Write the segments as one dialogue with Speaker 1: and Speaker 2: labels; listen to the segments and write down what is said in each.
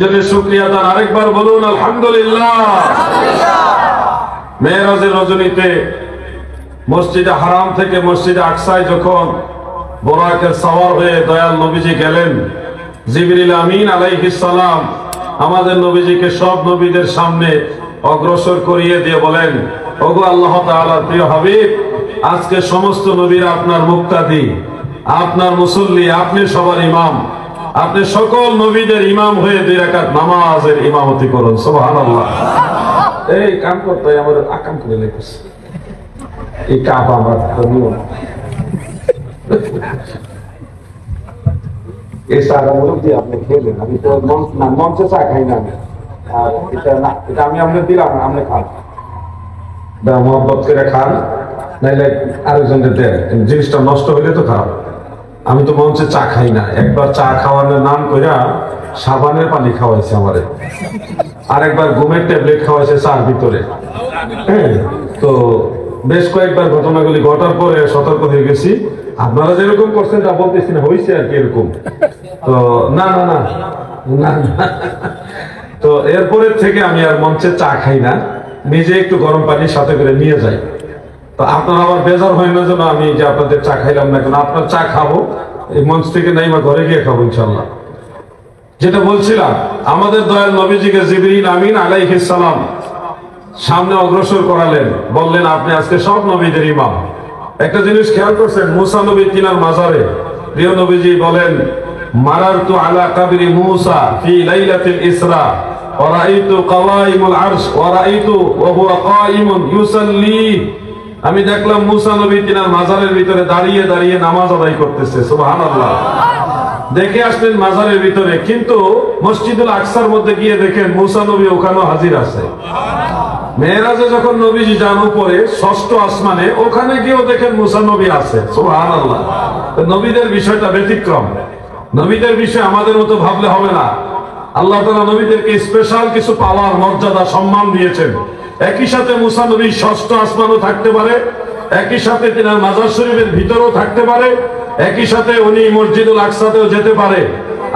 Speaker 1: শুকরিয়া দান আরেকবার বলুন আলহামদুলিল্লাহ। মেরাজের রজনীতে মসজিদে হারাম থেকে মসজিদে আকসায় যখন বোরাকের সওয়ার হয়ে দয়াল নবীজি গেলেন, জিবরিল আমিন আলাইহিস সালাম আমাদের নবীজিকে সব নবীদের সামনে অগ্রসর করিয়ে দিয়ে বলেন, ওগো আল্লাহ তাআলার প্রিয় হাবিব, আজকে সমস্ত নবীরা আপনার মুক্তাদি, আপনার মুসল্লি, আপনি সবার ইমাম, আপনি সকল নবীদের ইমাম হয়ে 2 রাকাত নামাজের ইমামতি করুন। সুবহানাল্লাহ। এই কাম করতে আমার আকাম করে লেখছে, এই কাপ আমার নিয়ম। এই সারা মুরুখ দিয়ে আপনি খেলেন, আমি তো মঞ্চে চা খাই না, আমি আর এটা না, এটা আমি আপনাকে দিলাম, আপনি খান, মহব্বত করে খান, নাইলে আরেকজনকে দেন, জিনিসটা নষ্ট হইলে তো খারাপ। আমি তো মঞ্চে চা খাই না, একবার চা খাওয়ানোর নাম কইরা সাবানের পানি খাওয়াইছে আমারে, আরেকবার ঘুমের ট্যাবলেট খাওয়াইছে চার ভিতরে। হ্যাঁ, তো বেশ কয়েকবার ঘটনাগুলি ঘটার পরে সতর্ক হয়ে গেছি। আপনারা যেরকম করছেন তা বলতেছি না, হয়েছে আর কি এরকম। তো না না না না, তো এরপরে থেকে আমি আর মঞ্চে চা খাই না, নিজে একটু গরম পানি সাথে করে নিয়ে যাই। তো আপনারা আবার বেজার হয় না যেন আমি যে আপনাদের চা খাইলাম না, কেন আপনার চা খাবো এই মঞ্চ থেকে নাই বা ঘরে গিয়ে খাবো ইনশাল্লাহ। যেটা বলছিলাম, আমাদের দয়াল নবীজিকে জিবরিল আমিন আলাইহিস সালাম সামনে অগ্রসর করালেন, বললেন আপনি আজকে সব নবীদের ইমাম। একটা জিনিস খেয়াল করছেন, মুসা নবী তিনার মাজারে প্রিয় নবীজি বলেন, মারারতু আলা কাবরি মুসা ফি লাইলাতিল ইসরা ওয়া রাআইতু কাওয়াইমুল আরশ ওয়া রাআইতু ওয়া হুয়া কাইমুন ইউসাল্লি। আমি দেখলাম মুসা নবী তিনার মাজারের ভিতরে দাঁড়িয়ে দাঁড়িয়ে নামাজ আদায় করতেছে। সুবহানাল্লাহ। দেখে আসলেন মাজারের ভিতরে, কিন্তু মসজিদুল আকসার মধ্যে গিয়ে দেখেন মুসা নবী ওখানেও হাজির আছে। মেরাজে যখন নবীজি যান উপরে 6ষ্ঠ আসমানে, ওখানে গিয়েও দেখেন মুসা নবী আছে। সুবহানাল্লাহ। নবীদের বিষয়টা ব্যতিক্রম, নবীদের বিষয় আমাদের মতো ভাবলে হবে না। আল্লাহ তাআলা নবীদেরকে স্পেশাল কিছু পাওয়ার মর্যাদা সম্মান দিয়েছেন। একই সাথে মুসা নবী 6ষ্ঠ আসমানও থাকতে পারে, একই সাথে তিনার মাজার শরীফের ভিতরেও থাকতে পারে, একই সাথে উনি মসজিদুল আকসাতেও যেতে পারে।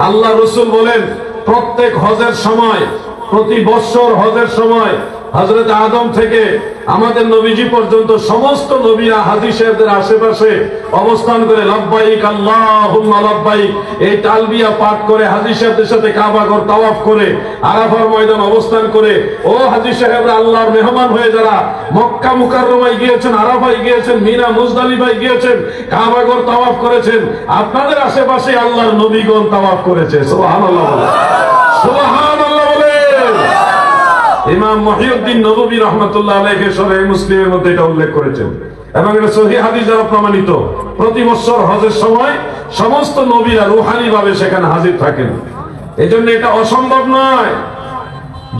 Speaker 1: আল্লাহ রাসূল বলেন, প্রত্যেক হজের সময়, প্রতি বছর হজের সময় হযরত আদম থেকে আমাদের নবীজি পর্যন্ত সমস্ত নবীরা হাজী সাহেবদের আশেপাশে অবস্থান করে লব্বাইক আল্লাহুম্মা লব্বাইক এই তালবিয়া পাঠ করে হাজী সাহেবদের সাথে কাবা ঘর তাওয়াফ করে আরাফার ময়দান অবস্থান করে, ও হাজী সাহেবরা আল্লাহর মেহমান হয়ে যারা মক্কা মুকাররমায় গিয়েছেন, আরাফায় গিয়েছেন, মিনা মুজদালিফায় গিয়েছেন, কাবা ঘর তাওয়াফ করেছেন, আপনাদের আশেপাশে আল্লাহর নবীগণ তাওয়াফ করেছে। সুবহানাল্লাহ, সুবহানাল্লাহ বলে। ইমাম মুহিউদ্দিন নববী রাহমাতুল্লাহ আলাইহি সহিহ মুসলিমের মধ্যে এটা উল্লেখ করেছেন, এবং এটা সহিহ হাদিস দ্বারা প্রমাণিত। প্রতি বছর হজের সময় সমস্ত নবীরা রূহানি ভাবে সেখানে হাজির থাকেন। এজন্য এটা অসম্ভব নয়।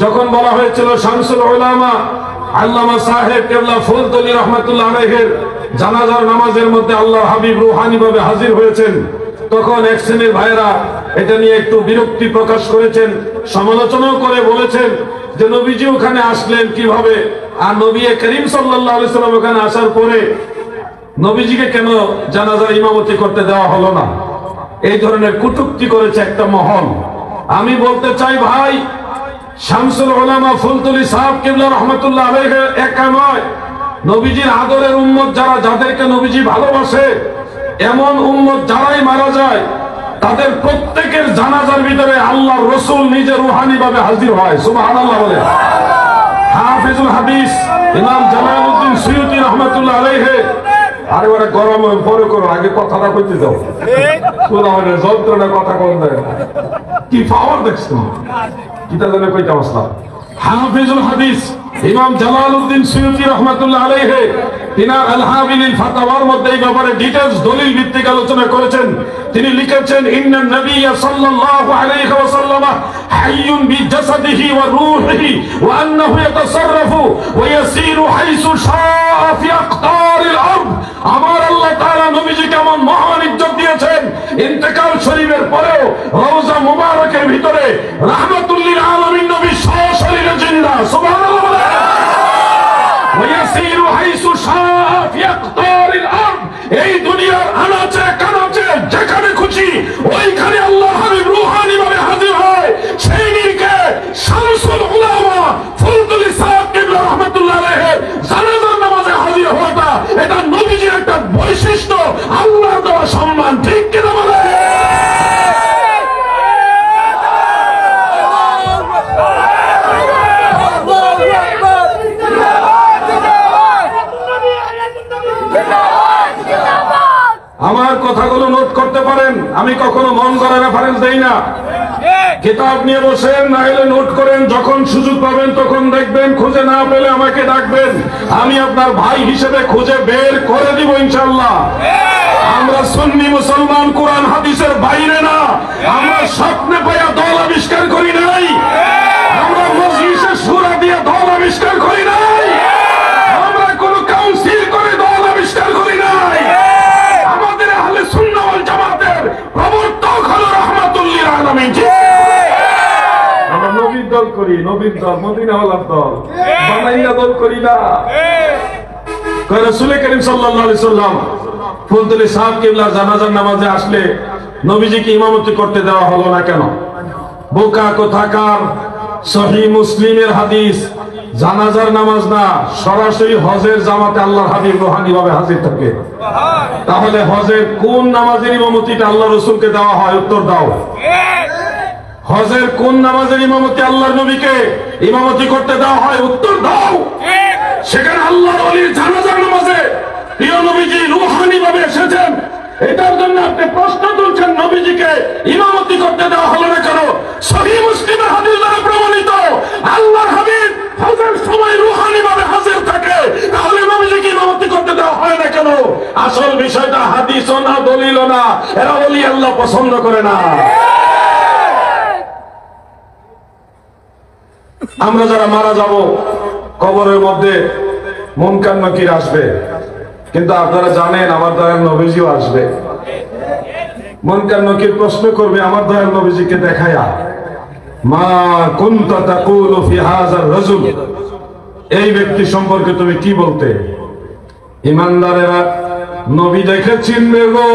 Speaker 1: যখন বলা হয়েছিল শামসুল উলামা আল্লামা সাহেব কেবলা ফুলতলি রাহমাতুল্লাহ আলাইহির জানাজার নামাজের মধ্যে আল্লাহর হাবিব রূহানি ভাবে হাজির হয়েছেন, তখন এক শ্রেণীর ভাইরা এটা নিয়ে একটু বিরক্তি প্রকাশ করেছেন, সমালোচনাও করে বলেছেন যে নবীজি ওখানে আসলেন কিভাবে, আর নবী করিম সাল্লাল্লাহু আলাইহি সাল্লাম ওখানে আসার পরে নবীজিকে কেন জানাজার ইমামতি করতে দেওয়া হলো না। এই ধরনের কটূক্তি করেছে একটা মহল। আমি বলতে চাই ভাই, শামসুল উলামা ফুলতলি সাহেব কিবলা রাহমাতুল্লাহ আলাইহি একা নয়, নবীজির আদরের উম্মত যারা, যাদেরকে নবীজি ভালোবাসে, এমন উম্মত যারাই মারা যায় তাদের প্রত্যেকের জানাজার ভিতরে আল্লাহর রাসূল নিজে রূহানি ভাবে হাজির হয়। সুবহানাল্লাহ বলে। হাফিজুল হাদিস ইমাম জালালউদ্দিন সুয়ুতী রাহমাতুল্লাহ আলাইহি, আরে ওরা গরম পরে করো, আগে কথাটা কইতে দাও, তোরা মানে যন্ত্রণা কথা কোন দেয় কি পাওয়ার দেখছেন, কিটা জানে কইতে আসলাম। হাফিজুল হাদিস ইমাম জালালউদ্দিন সুয়ুতী রাহমাতুল্লাহ আলাইহি তিনার আল-হাবিলিল ফাতাওয়ার মধ্যে এই ব্যাপারে ডিটেইলস দলিল ভিত্তিক আলোচনা করেছেন। তিনি লিখেছেন, ইন্নান নাবিয়্যা সাল্লাল্লাহু আলাইহি ওয়াসাল্লাম হাইয়ুন বিজাসাদিহি ওয়া রূহিহি ওয়া আন্নাহু ইয়াতাসাররাফু ওয়া ইয়াসিরু হাইসু শাআ ফি আকতারিল আরদ। আমার আল্লাহ তাআলা নবীজিকে এমন মহান ইজ্জত দিয়েছেন, ইন্তেকাল শরীফের পরেও রওজা মুবারকের ভিতরে রাহমাতুল লিল আলামিন নবী সশরীরে জিন্দা। সুবহানাল্লাহ। এই দুনিয়ার আনাচে কানাচে যেখানে খুশি ওইখানে আল্লাহ হাবিব রূহানি ভাবে হাজির হয়। সেই নিরিখে আমার কথাগুলো নোট করতে পারেন, আমি কখনো মন করা রেফারেন্স দেই না। কিতাব নিয়ে বসেন, না হলে নোট করেন, যখন সুযোগ পাবেন তখন দেখবেন, খুঁজে না পেলে আমাকে ডাকবেন, আমি আপনার ভাই হিসেবে খুঁজে বের করে দিব ইনশাআল্লাহ। আমরা সুন্নি মুসলমান, কোরআন হাদিসের বাইরে না। আমরা স্বপ্নে পাইয়া দল আবিষ্কার করি নাই, আমরা মজলিসে সূরা দিয়ে দল আবিষ্কার করি নাই, আমরা কোন কাউন্সিল করে দল আবিষ্কার করি নাই। আমাদের আহলে সুন্নাহ ওয়াল জামাতের প্রবর্তক হলো রাহমাতুল লিল আলামিন। আমরা নবীর দল করি, নবীর দল, মদিনাওয়ালার দল, বানাইয়া দল করি না। রাসূল করিম সাল্লাল্লাহু আলাইহি সাল্লাম ফুলতলি সাহেব কিবলার জানাজার নামাজে আসলে নবীজিকে ইমামতি করতে দেওয়া হলো না কেন? বোকা কোথাকার, সহিহ মুসলিমের হাদিস, জানাজার নামাজ না, সরাসরি হজের জামাতে আল্লাহর হাবিব রুহানি ভাবে হাজির থাকে। তাহলে হজের কোন নামাজের ইমামতিটা আল্লাহ রাসূলকে দেওয়া হয়? উত্তর দাও। হজের কোন নামাজের ইমামতি আল্লাহর নবীকে ইমামতি করতে দেওয়া হয়? উত্তর দাও। সেখানে আল্লাহর ওলির জানাজার নামাজে প্রিয় নবীজি রুহানি ভাবে এসেছেন, এটার জন্য আপনি প্রশ্ন তুলছেন নবীজিকে ইমামতি করতে দেওয়া হলো না কেন? সহিহ মুসলিমের হাদিস দ্বারা প্রমাণিত আল্লাহর হাবিব হজের সময় রুহানি ভাবে হাজির থাকে, তাহলে নবীজিকে ইমামতি করতে দেওয়া হয় না কেন? আসল বিষয়টা হাদিসও না, দলিলও না, এরা ওলি আল্লাহ পছন্দ করে না। আমরা যারা মারা যাব, কবরের মধ্যে মুনকার নাকির আসবে, কিন্তু আপনারা জানেন আমার দয়াল নবীজিও আসবে। মুনকার নাকির প্রশ্ন করবে আমার দয়াল নবীজিকে দেখায়া, মা কুনতা তাকুলু ফি হাযার রাজুল, এই ব্যক্তি সম্পর্কে তুমি কি বলতে? ঈমানদারেরা নবী দেখে চিনবে গো,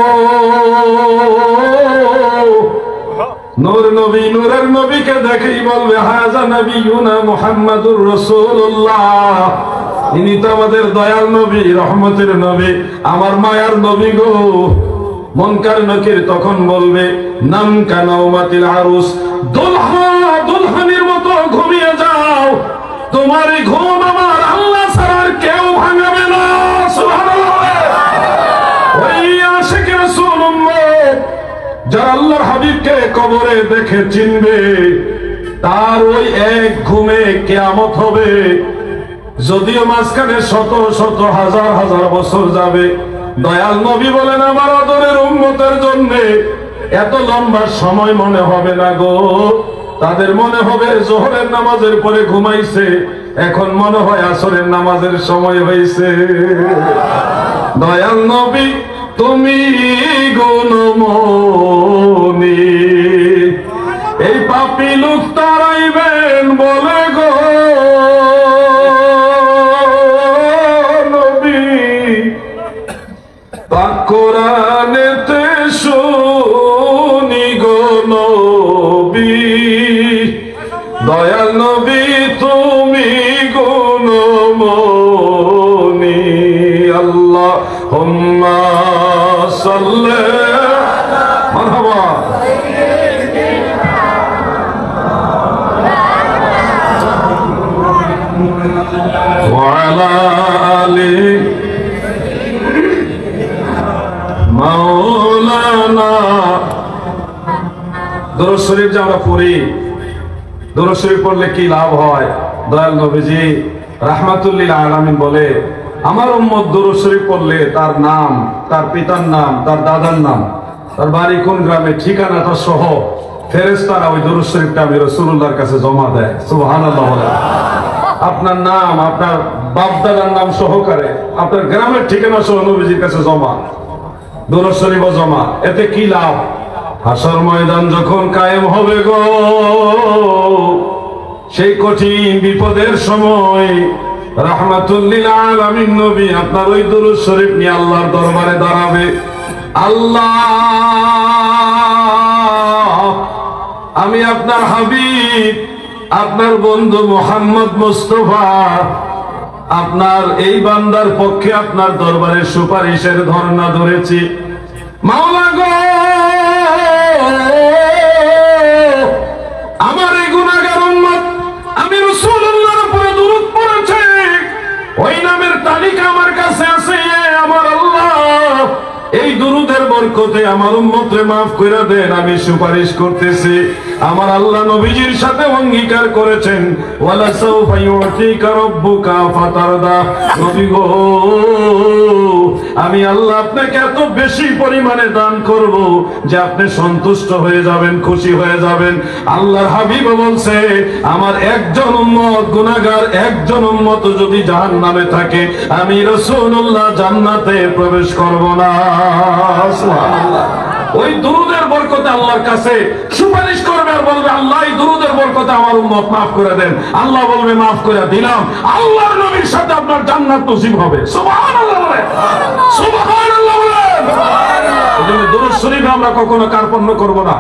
Speaker 1: নূর নবী, নূরের নবীকে দেখেই বলবে হাযা নবিয়ুনা মুহাম্মাদুর রাসূলুল্লাহ, ইনি তো আমাদের দয়াল নবী, রহমতের নবী, আমার মায়ার নবী গো। মুনকার নাকির তখন বলবে নাম কানাউমাতিল আরুস, দুলহা দুলহানির মতো ঘুমিয়ে যাও, তোমার এই ঘুম আমার আল্লাহ ছাড়া আর কেউ ভাঙাবে না। সুবহানাল্লাহ। ওই আশিকে রাসূল উম্মত যারা আল্লাহর হাবিবকে কবরে দেখে চিনবে, তার ওই এক ঘুমে কিয়ামত হবে। যদিও মাঝখানে শত শত হাজার হাজার বছর যাবে, দয়াল নবী বলেন আমার আদরের উম্মতের জন্য এত লম্বা সময় মনে হবে না গো। তাদের মনে হবে জোহরের নামাজের পরে ঘুমাইছে, এখন মনে হয় আসরের নামাজের সময় হয়েছে। দয়াল নবী তুমি গুণমণি, এই পাপী লোক তারাইবেন বলে গো নবী, পাক কোরআনেতে শুনি গো নবী, দয়াল নবী তুমি গুণমণি। আল্লাহুম্মা সাল্লি মারহাবা ওয়া আলা আলি মাওলানা। দরুদ শরীফ যে আমরা পড়ি, দরুদ শরীফ পড়লে কি লাভ হয়? দয়াল নবীজি রাহমাতুল লিল আলামিন বলে আমার উম্মত দরুদ শরীফ পড়লে তার নাম, তার পিতার নাম, তার দাদার নাম, তার বাড়ি কোন গ্রামে, ঠিকানাটা সহ ফেরেশতারা ওই দরুদ শরীফটা আমি রাসূলুল্লাহর কাছে জমা দেয়। সুবহানাল্লাহ। আপনার নাম, আপনার বাপ দাদার নাম সহকারে, আপনার গ্রামের ঠিকানা সহ নবীজির কাছে জমা, দরুদ শরীফ জমা। এতে কি লাভ? হাসর ময়দান যখন কায়েম হবে গো, সেই কঠিন বিপদের সময় রাহমাতুল লিল আলামিন নবী আপনার ওই দরুদ শরীফ নিয়ে আল্লাহর দরবারে দাঁড়াবে। আল্লাহ, আমি আপনার হাবিব, আপনার বন্ধু মুহাম্মদ মুস্তাফা, আপনার এই বান্দার পক্ষে আপনার দরবারে সুপারিশের ধর্ণা ধরেছি। মাওলা গো, আমার এই গুনাহগার উম্মত, আমি রাসূলুল্লাহর উপরে দুরূদ পড়েছি, ওই নামের তালিকা আমার কাছে আছে। আমার আল্লাহ, এই দুরূদের বরকতে আমার উম্মতরে মাফ করে দেন, আমি সুপারিশ করতেছি। আমার আল্লাহ নবীজির সাথে অঙ্গীকার করেছেন, ওয়ালা সাউফা ইউতিকা রাব্বুকা ফাতারদা। নবী গো, আমি আল্লাহ আপনাকে এত বেশি পরিমাণে দান করব যে আপনি সন্তুষ্ট হয়ে যাবেন, খুশি হয়ে যাবেন। আল্লাহর হাবিব বলছে, আমার একজন উম্মত গুনাহগার, একজন উম্মত যদি জাহান্নামে থাকে, আমি রাসূলুল্লাহ জান্নাতে প্রবেশ করব না। সুবহানাল্লাহ। ওই দুরূদের বরকতে আল্লাহর কাছে সুপারিশ করবে আর বলবে, আল্লাহ এই দুরূদের বরকতে আমার উম্মত মাফ করে দেন। আল্লাহ বলবে, মাফ করে দিলাম। আল্লাহর নবীর সাথে আপনার জান্নাত নসিব হবে। সুবহানাল্লাহ বলেন, সুবহানাল্লাহ বলেন। এজন্য দুরূদ শরীফে আমরা কখনো কার্পণ্য করব না।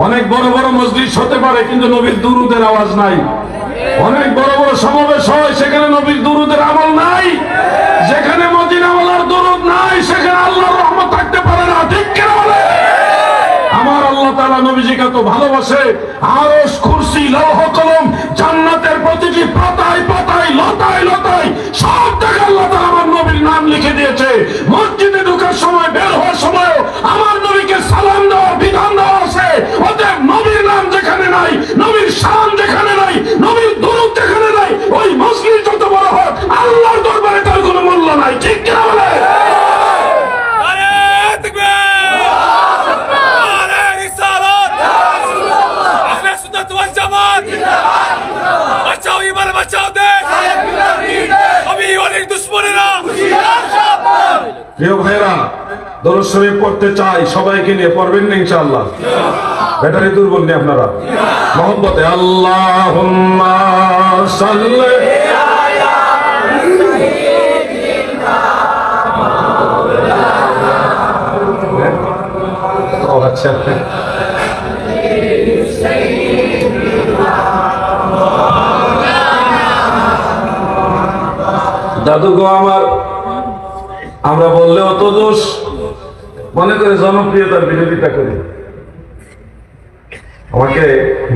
Speaker 1: অনেক বড় বড় মজলিস হতে পারে, কিন্তু নবীর দুরূদের আওয়াজ নাই। অনেক বড় বড় সমাবেশ হয়, সেখানে নবীর দুরূদের আমল নাই। যেখানে মদিনাওয়ালার দুরূদ নাই, সেখানে আল্লাহর রহমত থাকতে পারে না। ঠিক কিনা বলে? আমার আল্লাহ তাআলা নবীজিকে তো ভালোবাসে। আরশ, কুরসি, লৌহ কলম, জান্নাতের প্রতিটি পাতায় পাতায়, লতায় লতায় সব জায়গায় আল্লাহ তাআলা আমার নবীর নাম লিখে দিয়েছে। মসজিদে ঢোকার সময়, বের হওয়ার সময়ও আমার নবীকে সালাম দেওয়ার বিধান দেওয়া আছে। অতএব নবীর নাম যেখানে নাই, নবীর শান যেখানে নাই, নবীর দুরূদ যেখানে নাই, ওই মসজিদ যত বড় হোক, আল্লাহর দরবারে তার কোনো মূল্য নাই। ঠিক কিনা বলে? প্রিয় ভাইরা, দরুদ শরীফ পড়তে চাই, সবাইকে নিয়ে পড়বেন না ইনশাআল্লাহ? ব্যাটারি দুর্বল নেই আপনারা? মহব্বতে আল্লাহুম্মা সাল্লি আচ্ছা। দাদু গো আমার, আমরা বললেও তো দোষ, মনে করে জনপ্রিয়তার বিরোধিতা করি। আমাকে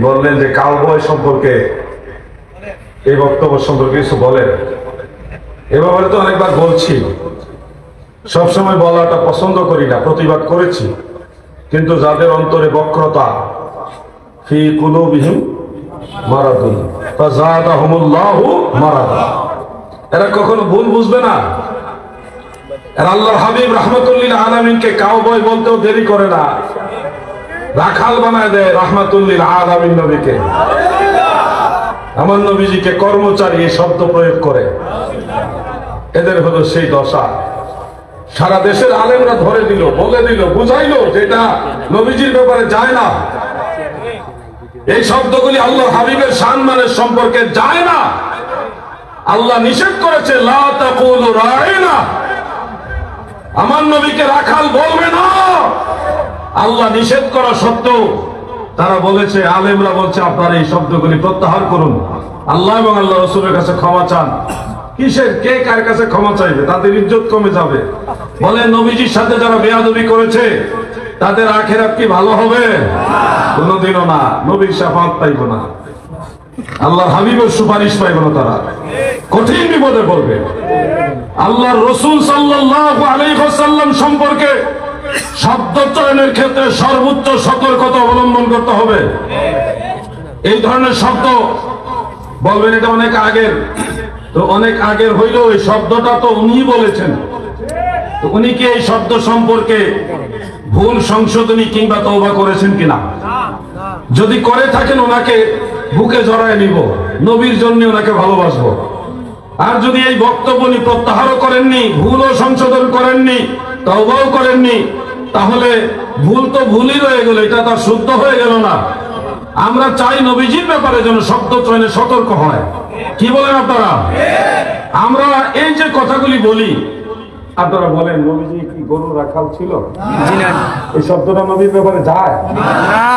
Speaker 1: বললেন যে কাউবয় সম্পর্কে, এই বক্তব্য সম্পর্কে কিছু বলেন। এ ব্যাপারে তো অনেকবার বলছি, সবসময় বলাটা পছন্দ করি না, প্রতিবাদ করেছি। কিন্তু যাদের অন্তরে বক্রতা, ফি কুলুবিহিম মারাদুন ফাযাদাহুমুল্লাহু মারাদা, এরা কখনো ভুল বুঝবে না। আল্লাহর হাবিব রাহমাতুল্লিল আলামিনকে কাউবয় বলতেও দেরি করে না, রাখাল বানায় দেয় রাহমাতুল্লিল আলামিন নবীকে। আমার নবীজিকে কর্মচারী এই শব্দ প্রয়োগ করে। এদের হলো সেই দশা। সারা দেশের আলেমরা ধরে দিল, বলে দিল, বুঝাইলো যেটা নবীজির ব্যাপারে যায় না। এই শব্দগুলি আল্লাহর হাবিবের সম্মানের সম্পর্কে যায় না। আল্লাহ নিষেধ করেছে, লা তাকুলু রাইনা, আমার নবীকে রাখাল বলবে না। আল্লাহ নিষেধ করা সত্ত্বেও তারা বলেছে, আলেমরা বলছে, আপনারা এই শব্দগুলি প্রত্যাহার করুন, আল্লাহ এবং আল্লাহ রাসূলের কাছে ক্ষমা চান। কিসের, কে কার কাছে ক্ষমা চাইবে? তাদের ইজ্জত কমে যাবে। বলে নবীজির সাথে যারা বেয়াদবি করেছে তাদের আখিরাত কি ভালো হবে? কোনোদিনও না। নবীর শাফাআত পাইব না, আল্লাহর হাবিবের সুপারিশ পাইব না, তারা কঠিন বিপদে পড়বে। আল্লাহর রাসূল সাল্লাল্লাহু আলাইহি ওয়াসাল্লাম সম্পর্কে শব্দ চয়নের ক্ষেত্রে সর্বোচ্চ সতর্কতা অবলম্বন করতে হবে। এই ধরনের শব্দ বলবেন এটা অনেক আগের, তো অনেক আগের হইলেও এই শব্দটা তো উনি বলেছেন। তো উনি কি এই শব্দ সম্পর্কে ভুল সংশোধনী কিংবা তওবা করেছেন কিনা? যদি করে থাকেন, ওনাকে বুকে জড়ায় নিব, নবীর জন্য ওনাকে ভালোবাসবো। আর যদি এই বক্তব্য উনি প্রত্যাহারও করেননি, ভুলও সংশোধন করেননি, তওবাও করেননি, তাহলে ভুল তো ভুলই রয়ে গেল, এটা তার শুদ্ধ হয়ে গেল না। আমরা চাই নবীজির ব্যাপারে যেন শব্দ চয়নে সতর্ক হয়। কি বলেন আপনারা? আমরা এই যে কথাগুলি বলি, আপনারা বলেন নবীজি কি গরু রাখাল ছিল? এই শব্দটা নবীর ব্যাপারে যায়?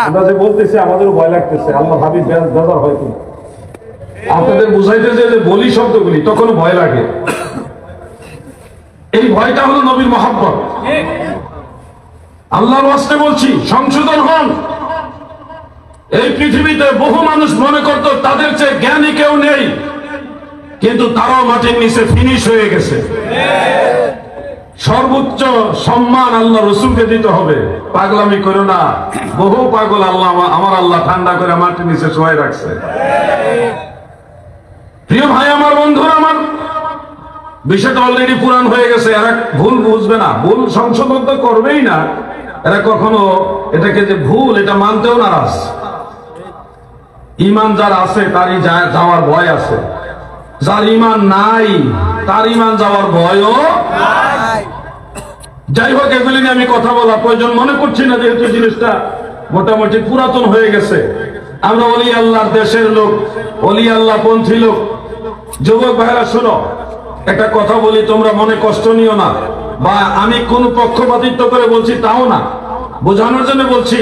Speaker 1: আমরা যে বলতেছি আমাদেরও ভয় লাগতেছে, আল্লাহ হাবিব বেজার হয় কিনা। আপনাদের বুঝাইতেছে যে বলি শব্দগুলি, তখন ভয় লাগে। এই ভয়টা হলো নবীর মহব্বত। আল্লাহর ওয়াস্তে বলছি, সংশোধন হন। এই পৃথিবীতে বহু মানুষ মনে করত তাদের চেয়ে জ্ঞানী কেউ নেই, কিন্তু তারাও মাটির নিচে ফিনিশ হয়ে গেছে। সর্বোচ্চ সম্মান আল্লাহ রসুলকে দিতে হবে। পাগলামি করো না, বহু পাগল আল্লাহ আমার আল্লাহ ঠান্ডা করে মাটির নিচে শোয়াই রাখছে। প্রিয় ভাই আমার, বন্ধুরা আমার, বিষয়টা অলরেডি পুরান হয়ে গেছে। এরা ভুল বুঝবে না, ভুল সংশোধন তো করবেই না। এরা কখনো এটাকে যে ভুল এটা মানতেও নারাজ। ইমান যার আছে তারই যাওয়ার ভয় আছে, যার ইমান নাই তার ইমান যাওয়ার ভয়ও নাই। যাই হোক, এগুলি নিয়ে আমি কথা বলা প্রয়োজন মনে করছি না, যেহেতু জিনিসটা মোটামুটি পুরাতন হয়ে গেছে। আমরা অলি আল্লাহর দেশের লোক, অলি আল্লাহ পন্থী লোক। যুবক ভাইরা শোনো, একটা কথা বলি, তোমরা মনে কষ্ট নিও না, বা আমি কোন পক্ষপাতিত্ব করে বলছি তাও না, বোঝানোর জন্য বলছি।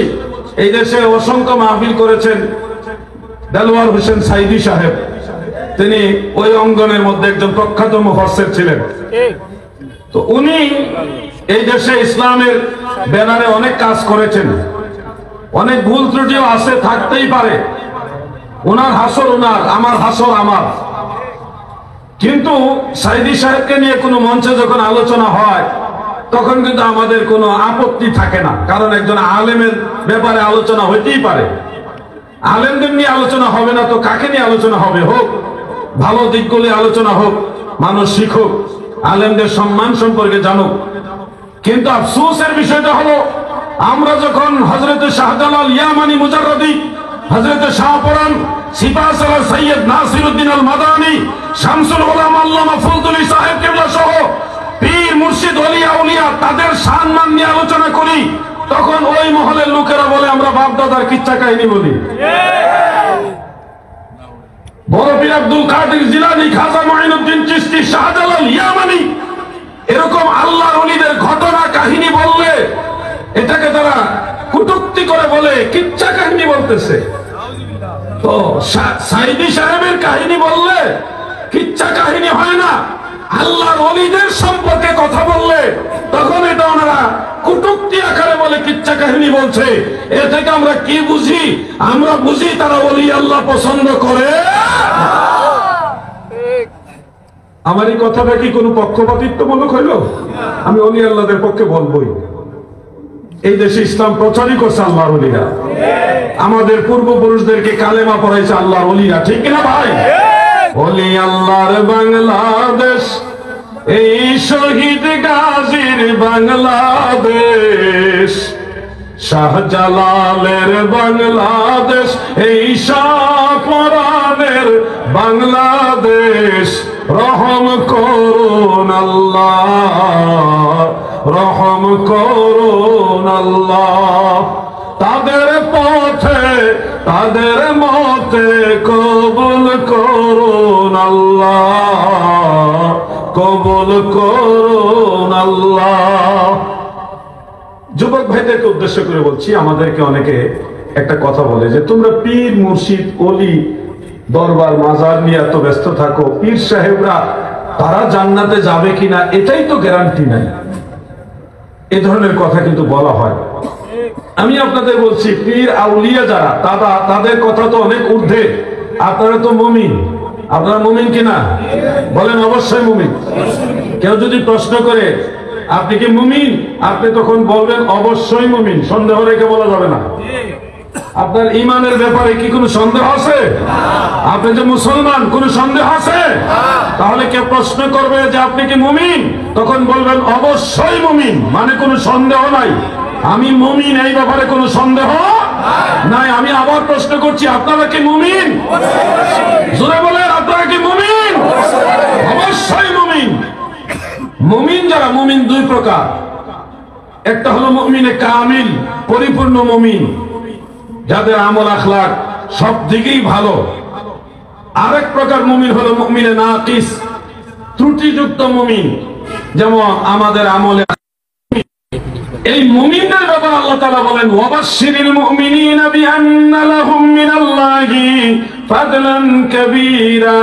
Speaker 1: এই দেশে অসংখ্য মাহফিল করেছেন দেলোয়ার হোসেন সাইদি সাহেব, তিনি ওই অঙ্গনের মধ্যে একজন প্রখ্যাত মুফাসসির ছিলেন। তো উনি এই দেশে ইসলামের ব্যানারে অনেক কাজ করেছেন, অনেক ভুল ত্রুটিও আছে, থাকতেই পারে। ওনার হাসর ওনার, আমার হাসর আমার। কিন্তু সাইদি সাহেবকে নিয়ে কোনো মঞ্চে যখন আলোচনা হয় তখন কিন্তু আমাদের কোনো আপত্তি থাকে না, কারণ একজন আলেমের ব্যাপারে আলোচনা হইতেই পারে। আলেমদের নিয়ে আলোচনা হবে না তো কাকে নিয়ে আলোচনা হবে? হোক, ভালো দিকগুলি আলোচনা হোক, মানুষ শিখুক, আলেমদের সম্মান সম্পর্কে জানুক। কিন্তু আফসোসের বিষয়টা হলো, আমরা যখন হযরত শাহজালাল ইয়ামানি মুজাররদি, হযরত শাহপরান সিপাহ সালার সৈয়দ নাসিরউদ্দিন আল মাদানী, শামসুল উলামা আল্লামা ফজলুল সাহেব কিবলা সহ পীর মুর্শিদ ওলিয়া আউলিয়া তাদের সম্মান নিয়ে আলোচনা করি, তখন ওই মহলের লোকেরা বলে আমরা বাপ দাদার কিচ্ছা কাহিনী বলি। বড় পীর আব্দুল কাদের জিলানী, খাজা মুঈনুদ্দিন চিশতি, শাহজালাল ইয়ামানি, এরকম আল্লাহর ওলিদের ঘটনা কাহিনী বললে এটাকে তারা কটূক্তি করে বলে কিচ্ছা কাহিনী বলতেছে। তো সাইদি সাহেবের কাহিনী বললে কিচ্ছা কাহিনী হয় না, আল্লাহর ওলিদের সম্পর্কে কথা বললে তখন এটা ওনারা কটূক্তি আকারে বলে কিচ্ছা কাহিনী বলছে। এ থেকে আমরা কি বুঝি? আমরা বুঝি তারা ওলি আল্লাহ পছন্দ করে। আমার এই কথাটা কি কোনো পক্ষপাতিত্বমূলক হইল? আমি ওলি আল্লাহদের পক্ষে বলবই। এই দেশে ইসলাম প্রচারই করছে আল্লাহর ওলিরা, আমাদের পূর্বপুরুষদেরকে কালেমা পড়াইছে আল্লাহর ওলিরা, ঠিক কিনা ভাই? ওলি আল্লাহর বাংলাদেশ, এই শহীদ গাজীর বাংলাদেশ, শাহজালালের বাংলাদেশ, এই শাহপরানের বাংলাদেশ। রহম করুন আল্লাহ, রহম করুন আল্লাহ, তাদের পথে তাদের মতে কবুল করুন আল্লাহ, কবুল করুন আল্লাহ। যুবক ভাইদেরকে উদ্দেশ্য করে বলছি, আমাদেরকে অনেকে একটা কথা বলে যে তোমরা পীর মুর্শিদ ওলি দরবার মাজার নিয়ে এত ব্যস্ত থাকো, পীর সাহেবরা তারা জান্নাতে যাবে কিনা এটাই তো গ্যারান্টি নাই। এ ধরনের কথা কিন্তু বলা হয়। আমি আপনাদের বলছি, পীর আউলিয়া যারা তাদের কথা তো অনেক ঊর্ধ্বে। আপনারা তো মুমিন, আপনারা মুমিন কিনা বলেন? অবশ্যই মুমিন। কেউ যদি প্রশ্ন করে আপনি কি মুমিন, আপনি তখন বলবেন অবশ্যই মুমিন, সন্দেহ রেখে বলা যাবে না। আপনার ইমানের ব্যাপারে কি কোনো সন্দেহ আছে? আপনি যে মুসলমান, কোনো সন্দেহ আছে? তাহলে কেউ প্রশ্ন করবে যে আপনি কি মুমিন, তখন বলবেন অবশ্যই মুমিন, মানে কোনো সন্দেহ নাই, আমি মুমিন, এই ব্যাপারে কোনো সন্দেহ নাই। আমি আবার প্রশ্ন করছি, আপনারা কি মুমিন? জোরে বলেন, আপনারা কি মুমিন? অবশ্যই মুমিন। মুমিন যারা, মুমিন দুই প্রকার। একটা হলো মুমিনে কামিল, পরিপূর্ণ মুমিন, যাদের আমল আখলাক সব দিকেই ভালো। আরেক প্রকার মুমিন হলো মুমিনে নাকিস, ত্রুটিযুক্ত মুমিন, যেমন আমাদের আমলে। এই মুমিনদের ব্যাপারে আল্লাহ তাআলা বলেন ওয়াবাশশিরিল মুমিনিনা বিআন্না লাহুম মিনাল্লাহি ফাদলান কাবীরা।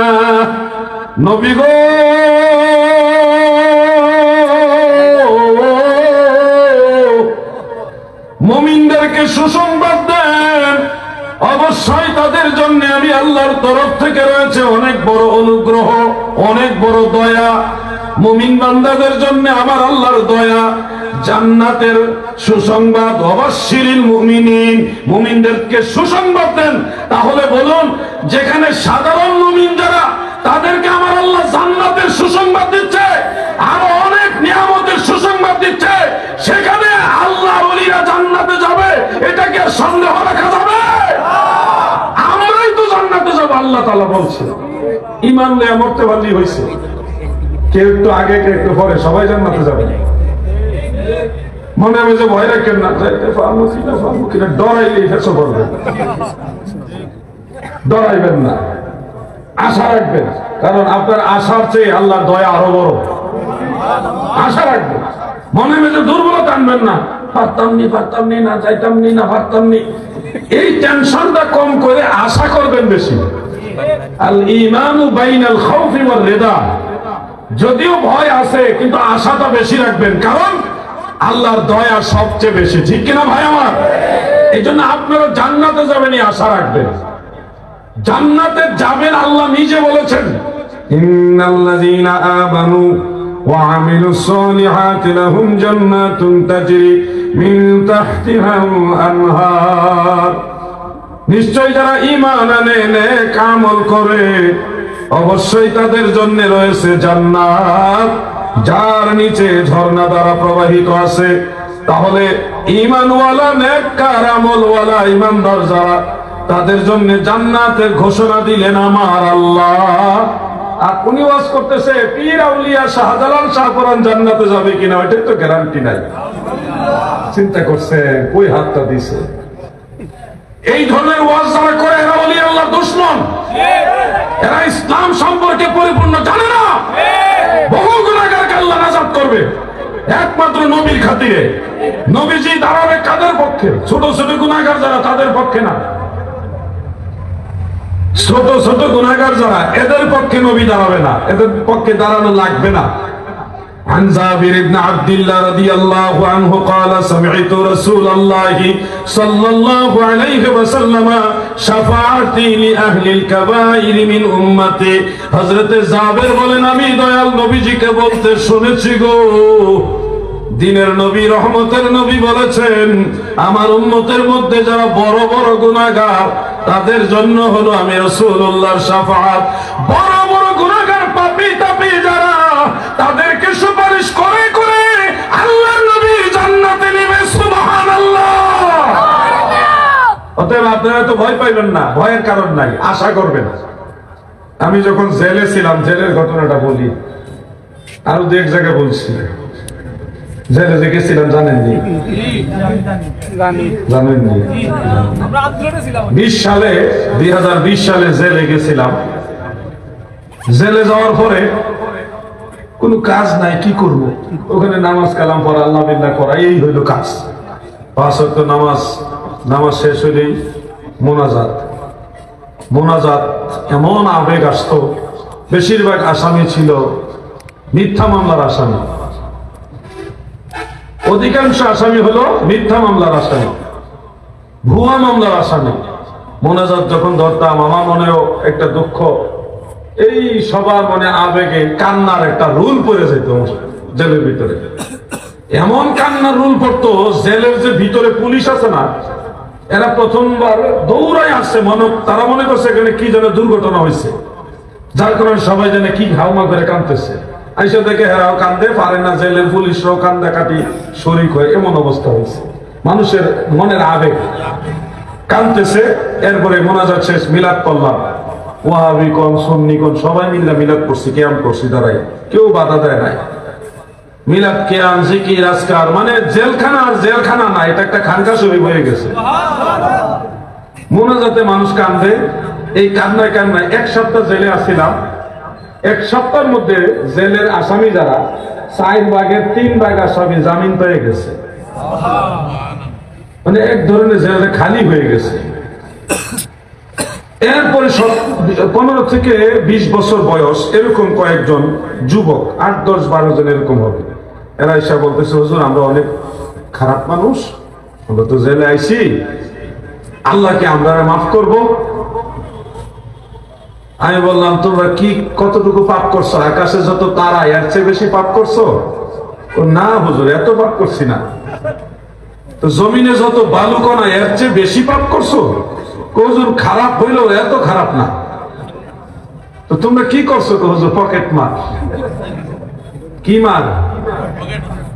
Speaker 1: নবী গো, মুমিনদেরকে সুসংবাদ দেন, অবশ্যই তাদের জন্য আমি আল্লাহর তরফ থেকে রয়েছে অনেক বড় অনুগ্রহ, অনেক বড় দয়া। মুমিন বান্দাদের জন্য আমার আল্লাহর দয়া, জান্নাতের সুসংবাদ, অবাশশিরিল মুমিনিন, মুমিনদেরকে সুসংবাদ দেন। তাহলে বলুন, যেখানে সাধারণ মুমিন যারা, তাদেরকে আমার আল্লাহ জান্নাতের সুসংবাদ দিচ্ছে, আরো অনেক নিয়ামতের সুসংবাদ দিচ্ছে, সেখানে আল্লাহ ওলিরা জান্নাতে যাবে, এটাকে সন্দেহ রাখা যাবে? আমরাই তো জান্নাতে যাব, আল্লাহ তাআলা বলছে। ঈমান নিয়ে মরতে পারলেই হয়েছে। কেউ একটু আগে, কেউ একটু পরে, সবাই জান্নাতে যাবে। মনে হবে যে ভয় রাখেন না, ডরাইলেই ফেসে পড়বেন, ডরাইবেন না, আশা রাখবেন। কারণ আপনার আশার চেয়ে আল্লাহর দয়া আরো বড়। আশা রাখবেন, মনে হবে যে দুর্বলতা আনবেন না, পারতাম নি না, যাইতাম নি না, পারতাম নি। এই টেনশনটা কম করে আশা করবেন বেশি। আল ঈমানু বাইনাল খাউফি ওয়ার রিদা। যদিও ভয় আছে, কিন্তু আশাটা বেশি রাখবেন, কারণ আল্লাহর দয়া সবচেয়ে বেশি। ঠিক কিনা ভাই আমার? এই জন্য আপনারা জান্নাতে যাবেন, আশা রাখবেন। জান্নাতে যাবেন, আল্লাহ নিজে বলেছেন, ইন্নাল্লাযীনা আমানু ওয়া আমিলুস সালিহাতি লাহুম জান্নাতুন তাজরি মিন তাহতিহাল আনহার। নিশ্চয় যারা ঈমান আনে, নেক আমল করে, অবশ্যই তাদের জন্য রয়েছে জান্নাত, যার নিচে ঝর্ণা দ্বারা প্রবাহিত আছে। তাহলে ঈমানওয়ালা, নেককার আমলওয়ালা ঈমানদার যারা, তাদের জন্য জান্নাতের ঘোষণা দিলেন আমার আল্লাহ। আর উনি ওয়াজ করতেছে পীর আউলিয়া শাহজালাল শাহপরান জান্নাতে যাবে কিনা, ওইটার তো গ্যারান্টি নাই। চিন্তা করছে, কই হাতটা দিছে? এই ধরনের ওয়াজ যারা করে, এরা ওলি আল্লাহর দুশমন। এরা ইসলাম সম্পর্কে পরিপূর্ণ জানে না। বহু গুনাহগারকে আল্লাহ নাজাত করবে একমাত্র নবীর খাতিরে। নবীজি দাঁড়াবে কাদের পক্ষে? ছোট ছোট গুনাহগার যারা, তাদের পক্ষে না। ছোট ছোট গুনাহগার যারা, এদের পক্ষে নবী দাঁড়াবে না, এদের পক্ষে দাঁড়ানো লাগবে না। عن جابر بن عبد الله رضي الله عنه قال سمعت رسول الله صلى الله عليه وسلم شفاعتي لأهل الكبائر من أمتي। হযরত জাবের বলেন, আমি দয়াল নবীজিকে বলতে শুনেছি গো, দিনের নবী, রহমতের নবী বলেছেন, আমার উম্মতের মধ্যে যারা বড় বড় গুনাহগার, তাদের জন্য হলো আমি রাসূলুল্লাহর শাফাআত। বড় বড় গুনাহগার, পাপী তাপী যারা, তাদেরকে সুপারিশ করে করে আল্লাহর নবী জান্নাতে নেবে। সুবহানাল্লাহ। অতএব আপনারা তো ভয় পাইবেন না, ভয়ের কারণ নাই, আশা করবেন। আমি যখন জেলে ছিলাম, জেলের ঘটনাটা বলি, আরো দু এক জায়গায় বলছি। জেলে যে গেছিলাম জানেননি? জানেননি? 2020 সালে জেলে গেছিলাম। জেলে যাওয়ার পরে কোন কাজ নাই, কি করব? ওখানে নামাজ কালাম পড়া, আল্লাহ বিল্লাহ করা, এই হইল কাজ। 5 ওয়াক্ত নামাজ শেষ হইলেই মোনাজাত। এমন আবেগ আসতো। বেশিরভাগ আসামি ছিল মিথ্যা মামলার আসামি। অধিকাংশ আসামি হলো মিথ্যা মামলার আসামি, ভুয়া মামলার আসামি। মোনাজাত যখন ধরতাম, আমার মনেও একটা দুঃখ, এই সবার মনে আবেগে কান্নার একটা রুল পড়ে যেত জেলের ভিতরে। এমন কান্নার রুল পড়তো, জেলের যে ভিতরে পুলিশ আছে না, এরা প্রথমবার দৌড়ায় আসছে, তারা মনে করছে এখানে কি যেন দুর্ঘটনা হয়েছে, যার কারণে সবাই যেন কি ঘাউমা করে কাঁদতেছে। আইসা দেখে হেরাও কান্দে পারে না, জেলের পুলিশরাও কান্দা কাটি শরিক হয়, এমন অবস্থা হয়েছে। মানুষের মনের আবেগ কাঁদতেছে। এরপরে মোনাজাত শেষ, মিলাদ পড়লাম। ওয়াহাবি কোন, সুন্নি কোন, সবাই মিল্লা মিলাদ করছি, কিয়াম করছি দাঁড়াই, কেউ বাধা দেয় নাই। মিলাদ, কিয়াম, জিকির, আজকার, মানে জেলখানা আর জেলখানা না, এটা একটা খানকা শরীফ হয়ে গেছে। মোনাজাতে মানুষ কান্দে। এই কান্নায় 1 সপ্তাহ জেলে আসছিলাম। 1 সপ্তাহের মধ্যে জেলের আসামি যারা, 4 ভাগের 3 ভাগ আসামি জামিন পেয়ে গেছে। মানে এক ধরনের জেলটা খালি হয়ে গেছে। এরপরে 15 থেকে 20 বছর বয়স এরকম কয়েকজন যুবক, 8, 10, 12 জন এরকম হবে। এরা এসে বলতেছে, হুজুর আমরা অনেক খারাপ মানুষ, আমরা তো জেলে আইছি, আল্লাহকে আমরা মাফ করব। আমি বললাম তোমরা কি কতটুকু পাপ করছো? আকাশে যত তারা এর চেয়ে বেশি পাপ করছো? না হুজুর, এত পাপ করছি না। তো জমিনে যত বালুকণা এর চেয়ে বেশি পাপ করছো? হুজুর খারাপ হইলেও এত খারাপ না। তো তোমরা কি করছো? হুজুর পকেট মার। কি মার?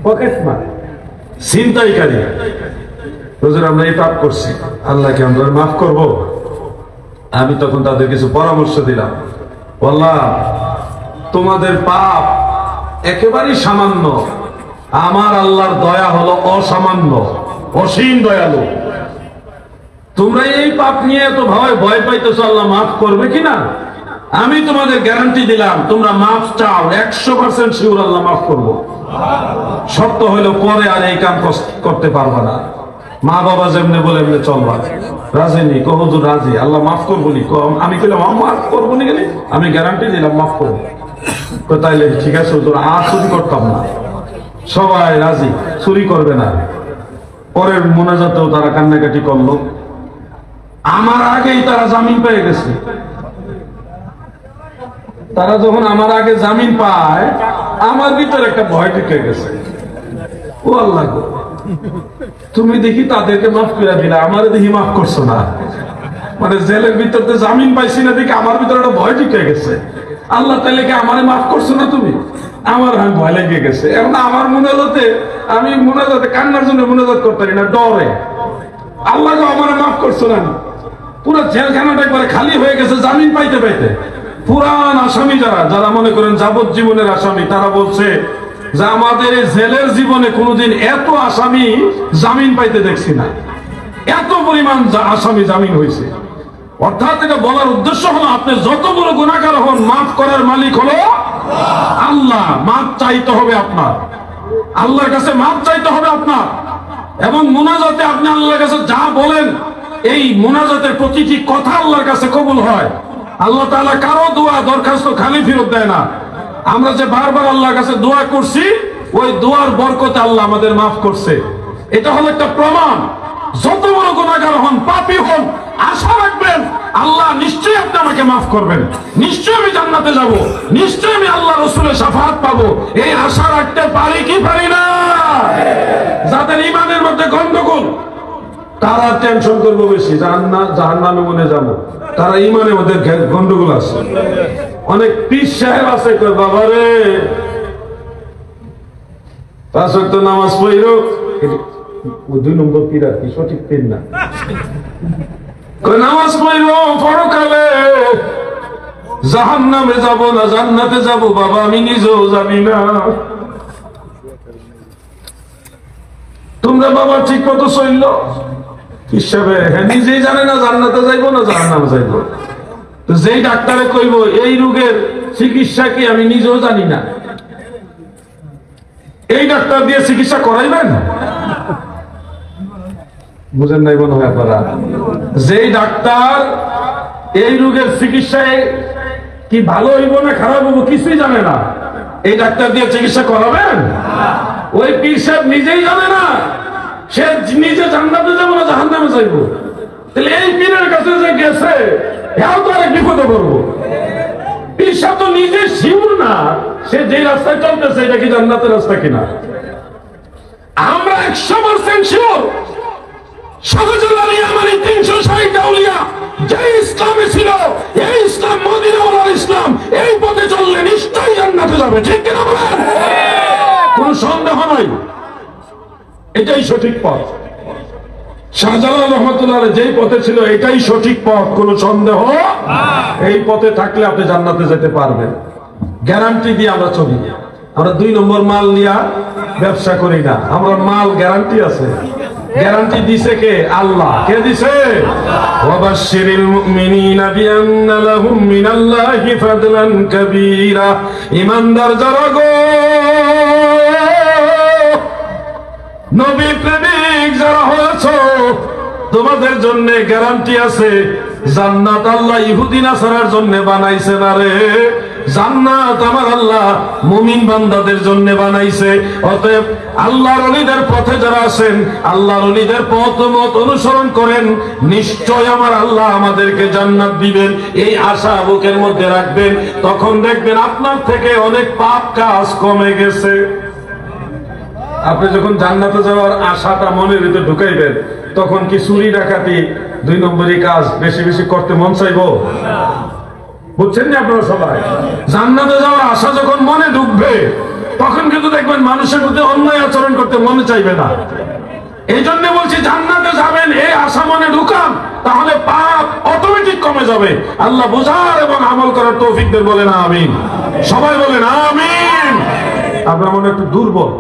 Speaker 1: পকেট মার, ছিনতাইকারী। হুজুর আমরা এই পাপ করছি, আল্লাহকে আমরা মাফ করব? আমি তখন তাদের কিছু পরামর্শ দিলাম, বললাম তোমাদের পাপ একেবারেই সামান্য, আমার আল্লাহর দয়া হলো অসামান্য, অসীম দয়ালু। তোমরা এই পাপ নিয়ে তো ভয় পাইতেছো আল্লাহ মাফ করবে কিনা? আমি তোমাদের গ্যারান্টি দিলাম, তোমরা মাফ চাও 100% শিওর আল্লাহ মাফ করবো। শর্ত হইলো পরে আর এই কাম করতে পারবা না। মা বাবা যেমনি বলে এমনি চলবা। রাজি নি? হুজুর রাজি, আল্লাহ মাফ করবো নি? আমি বললাম মাফ করবো নি, আমি গ্যারান্টি দিলাম মাফ করবো। তাইলে ঠিক আছে হুজুর, আর চুরি করতাম না। সবাই রাজি, চুরি করবে না। পরের মোনাজাতেও তারা কান্নাকাটি করলো। আমার আগেই তারা জামিন পেয়ে গেছে। তারা যখন আমার আগে জামিন পায়, আমার ভিতরে একটা ভয় ঢুকে গেছে। ও আল্লাহ, তুমি দেখি তাদেরকে মাফ করে দিলা, আমার দেখি মাফ করছো না। মানে জেলের ভিতরে জামিন পাইছি না দেখি আমার ভিতরে একটা ভয় ঢুকে গেছে। আল্লাহ তাহলে কি আমারে মাফ করছো না তুমি? আমার ভয় লেগে গেছে। এখন আমার আমি মোনাজাতে কান্নার জন্য মোনাজাত করতে পারি না, ডরে। আল্লাহ আমারে মাফ করছো না। পুরো জেলখানাটা একবারে খালি হয়ে গেছে জামিন পাইতে পাইতে। পুরান আসামি যারা মনে করেন যাবজ্জীবনের আসামি, তারা বলছে যে আমাদের এই জেলের জীবনে কোনোদিন এত আসামি জামিন পাইতে দেখছি না, এত পরিমাণ আসামি জামিন হয়েছে। অর্থাৎ এটা বলার উদ্দেশ্য হলো, আপনি যত বড় গুনাহগার হন, মাফ করার মালিক হলো আল্লাহ। মাফ চাইতে হবে আপনার, আল্লাহর কাছে মাফ চাইতে হবে আপনার। এবং মুনাজাতে আপনি আল্লাহর কাছে যা বলেন, এই মুনাজাতের প্রতিটি কথা আল্লাহর কাছে কবুল হয়। আল্লাহ তাআলা কারো দোয়া দরখাস্ত খালি ফেরত দেয় না। আমরা যে বারবার আল্লাহর কাছে দোয়া করছি, ওই দোয়ার বরকতে আল্লাহ আমাদের মাফ করছে। এটা হলো একটা প্রমাণ। যত বড় গুনাহগার হন, পাপী হন, আশা রাখবেন আল্লাহ নিশ্চয়ই আপনি আমাকে মাফ করবেন, নিশ্চয়ই আমি জান্নাতে যাব, নিশ্চয়ই আমি আল্লাহ রাসূলের শাফাআত পাবো। এই আশা রাখতে পারি কি পারি না? যাদের ঈমানের মধ্যে গন্ডগোল, তারা টেনশন করবো বেশি, জাহান্নামে মনে যাবো। তারা ঈমানের মধ্যে গন্ডগোল আছে। অনেক পীর সাহেব আছে, কয় বাবা রে 5 ওয়াক্ত নামাজ পড়ো। 2 নম্বর পীর আর কি, সঠিক পীর না। নামাজ পড়ো, পরকালে জাহান্নামে যাব না জান্নাতে যাব বাবা আমি নিজেও জানি না। তোমরা বাবা ঠিক মতো চলল হিসাবে, হ্যাঁ নিজেই জানে না জান্নাতে যাইবো না জাহান্নামে যাইবো। তো যেই ডাক্তারে কইব এই রোগের চিকিৎসা কি আমি নিজেও জানি না, এই ডাক্তার দিয়ে চিকিৎসা করাইবেন? বুঝেন নাই মনে হয় আপনারা? যেই ডাক্তার এই রোগের চিকিৎসায় কি ভালো হইব না খারাপ হইব কিছুই জানে না, এই ডাক্তার দিয়ে চিকিৎসা করাবেন? ওই পীর সাহেব নিজেই জানে না, সে নিজে জান্নাতে যাবো না জাহান্নামে যাইবো। তাহলে এই পীরের কাছে যে গেছে, এও তো আরেক বিপদে পড়বো। পীর সাহেব তো নিজে শিওর না সে যে রাস্তায় চলতেছে এটা কি জান্নাতের রাস্তা কিনা। আমরা 100% শিওর শাহজালাল ইয়ামানি 360 আউলিয়া যে ইসলামে ছিল, এই ইসলাম মদিনাওয়ালার ইসলাম, এই পথে চললে নিশ্চয়ই জান্নাতে যাবে। ঠিক কিনা বলেন? কোন সন্দেহ নাই, এটাই সঠিক পথ। শাহজালাল রহমাতুল্লাহ যেই পথে ছিল এটাই সঠিক পথ, কোন সন্দেহ। এই পথে থাকলে আপনি জান্নাতে যেতে পারবেন, গ্যারান্টি দিয়ে আমরা চলি। আমরা 2 নম্বর মাল নিয়ে ব্যবসা করি না, আমরা মাল গ্যারান্টি আছে। গ্যারান্টি দিছে কে? আল্লাহ। কে দিছে? ওয়াবাশশিরিল মুমিনিনা বিআন্না লাহুম মিনাল্লাহি ফাদলান কাবীরা। ঈমানদার যারা গো, নবী প্রেমিক যারা হয়েছো, তোমাদের জন্য গ্যারান্টি আছে জান্নাত। আল্লাহ ইহুদি নাসারার জন্য বানাইছে না রে,
Speaker 2: জান্নাত আমার আল্লাহ মুমিন বান্দাদের জন্য বানাইছে। অতএব আল্লাহর ওলিদের পথে যারা আছেন, আল্লাহর ওলিদের পথ মত অনুসরণ করেন, নিশ্চয় আমার আল্লাহ আমাদেরকে জান্নাত দিবেন, এই আশা বুকের মধ্যে রাখবেন। তখন দেখবেন আপনার থেকে অনেক পাপ কাজ কমে গেছে। আপনি যখন জান্নাতে যাওয়ার আশাটা মনের ভিতরে ঢুকাইবেন, তখন কি চুরি ডাকাতি 2 নম্বরই কাজ বেশি বেশি করতে মন চাইবো? বুঝছেন না আপনারা সবাই? জান্নাতে যাওয়ার আশা যখন মনে ঢুকবে, তখন কিন্তু দেখবেন মানুষের প্রতি অন্যায় আচরণ করতে মনে চাইবে না। এই জন্য বলছি জান্নাতে যাবেন এই আশা মনে ঢুকান, তাহলে পাপ অটোমেটিক কমে যাবে। আল্লাহ বুঝার এবং আমল করার তৌফিক দেন, বলেন আমিন। সবাই বলেন আমিন। আপনারা মনে একটু দুর্বল,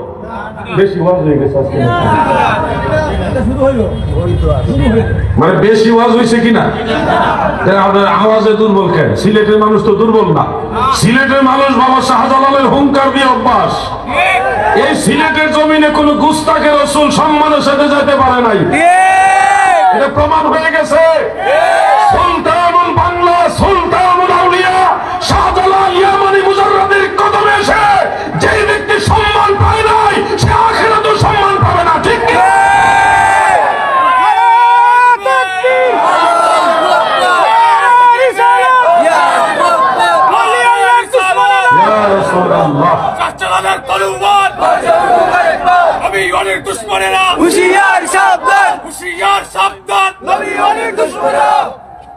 Speaker 2: বেশি ওয়াজ হয়ে গেছে আজকে, মানে বেশি ওয়াজ হয়েছে কিনা? আপনার আওয়াজে দুর্বল কেন? সিলেটের মানুষ তো দুর্বল না। সিলেটের মানুষ বাবা শাহজালালের হুঙ্কার দিয়ে অভ্যাস। এই সিলেটের জমিনে কোন গুস্তাখে রাসূল সম্মানের সাথে যেতে পারে নাই, এটা প্রমাণ হয়ে গেছে। সুলতানুল বাংলা, সুলতানুল আউলিয়া শাহজালাল ইয়ামানি মুজাররদের কদমে এসে যে ব্যক্তি সম্মান পায় নাই, সে আখিরাতেও সম্মান পাবে না। ঠিক কি?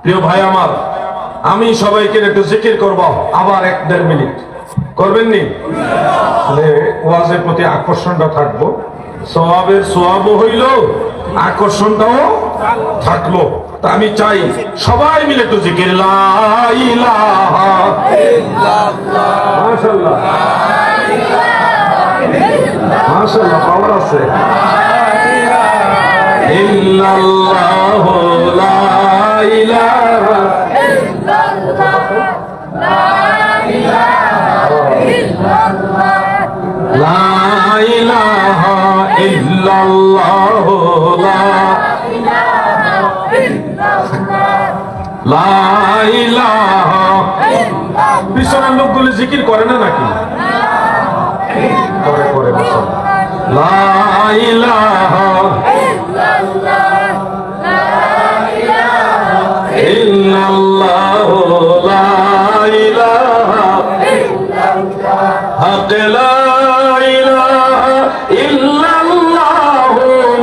Speaker 2: প্রিয় ভাই আমার, আমি সবাইকে একটু জিকির করব, আবার 1-1.5 মিনিট করবেন নি? ওয়াজের প্রতি আকর্ষণটা থাকবো, সওয়াবের সওয়াবও হইল, আকর্ষণটাও থাকলো। তা আমি চাই সবাই মিলে একটু জিকির, লা ইলাহা ইল্লাল্লাহ। মাশাআল্লাহ, মাশাআল্লাহ, পাওয়ার আছে। ইল্লাল্লাহ, লা ইলাহা ইল্লাল্লাহ, লা ইলাহা ইল্লাল্লাহ, লা ইলাহা ইল্লাল্লাহ, লা ইলাহা। পিছনের লোকগুলি জিকির করে না নাকি? করে করে। লা ইলাহা ইল্লাল্লাহ, লা ইলাহা হক, লা ইলাহা ইল্লাল্লাহ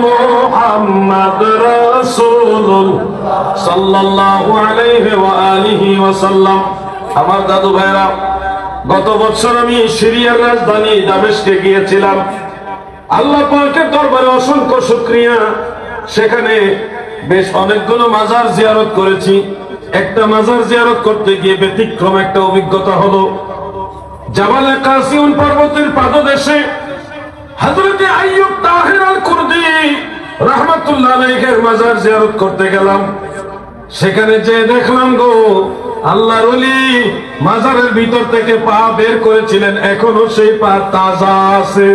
Speaker 2: মুহাম্মদ রাসূলুল্লাহ সাল্লাল্লাহু আলাইহি ওয়া আলিহি ওয়াসাল্লাম। আমার দাদু ভাইরা, গত বছর আমি সিরিয়ার রাজধানী দামেস্কে গিয়েছিলাম। আল্লাহ পাকের দরবারে অসংখ্য শুকরিয়া। সেখানে বেশ অনেকগুলো মাজার জিয়ারত করেছি। একটা মাজার জিয়ারত করতে গিয়ে ব্যতিক্রম একটা অভিজ্ঞতা হলো। জাবালে কাসিউন পর্বতের পাদদেশে হযরতে আইয়ুব তাহের আল কুরদি রাহমাতুল্লাহ আলাইহির মাজার জিয়ারত করতে গেলাম। সেখানে যে দেখলাম গো, আল্লাহর ওলি মাজারের ভিতর থেকে পা বের করেছিলেন, এখনো সেই পা তাজা আছে।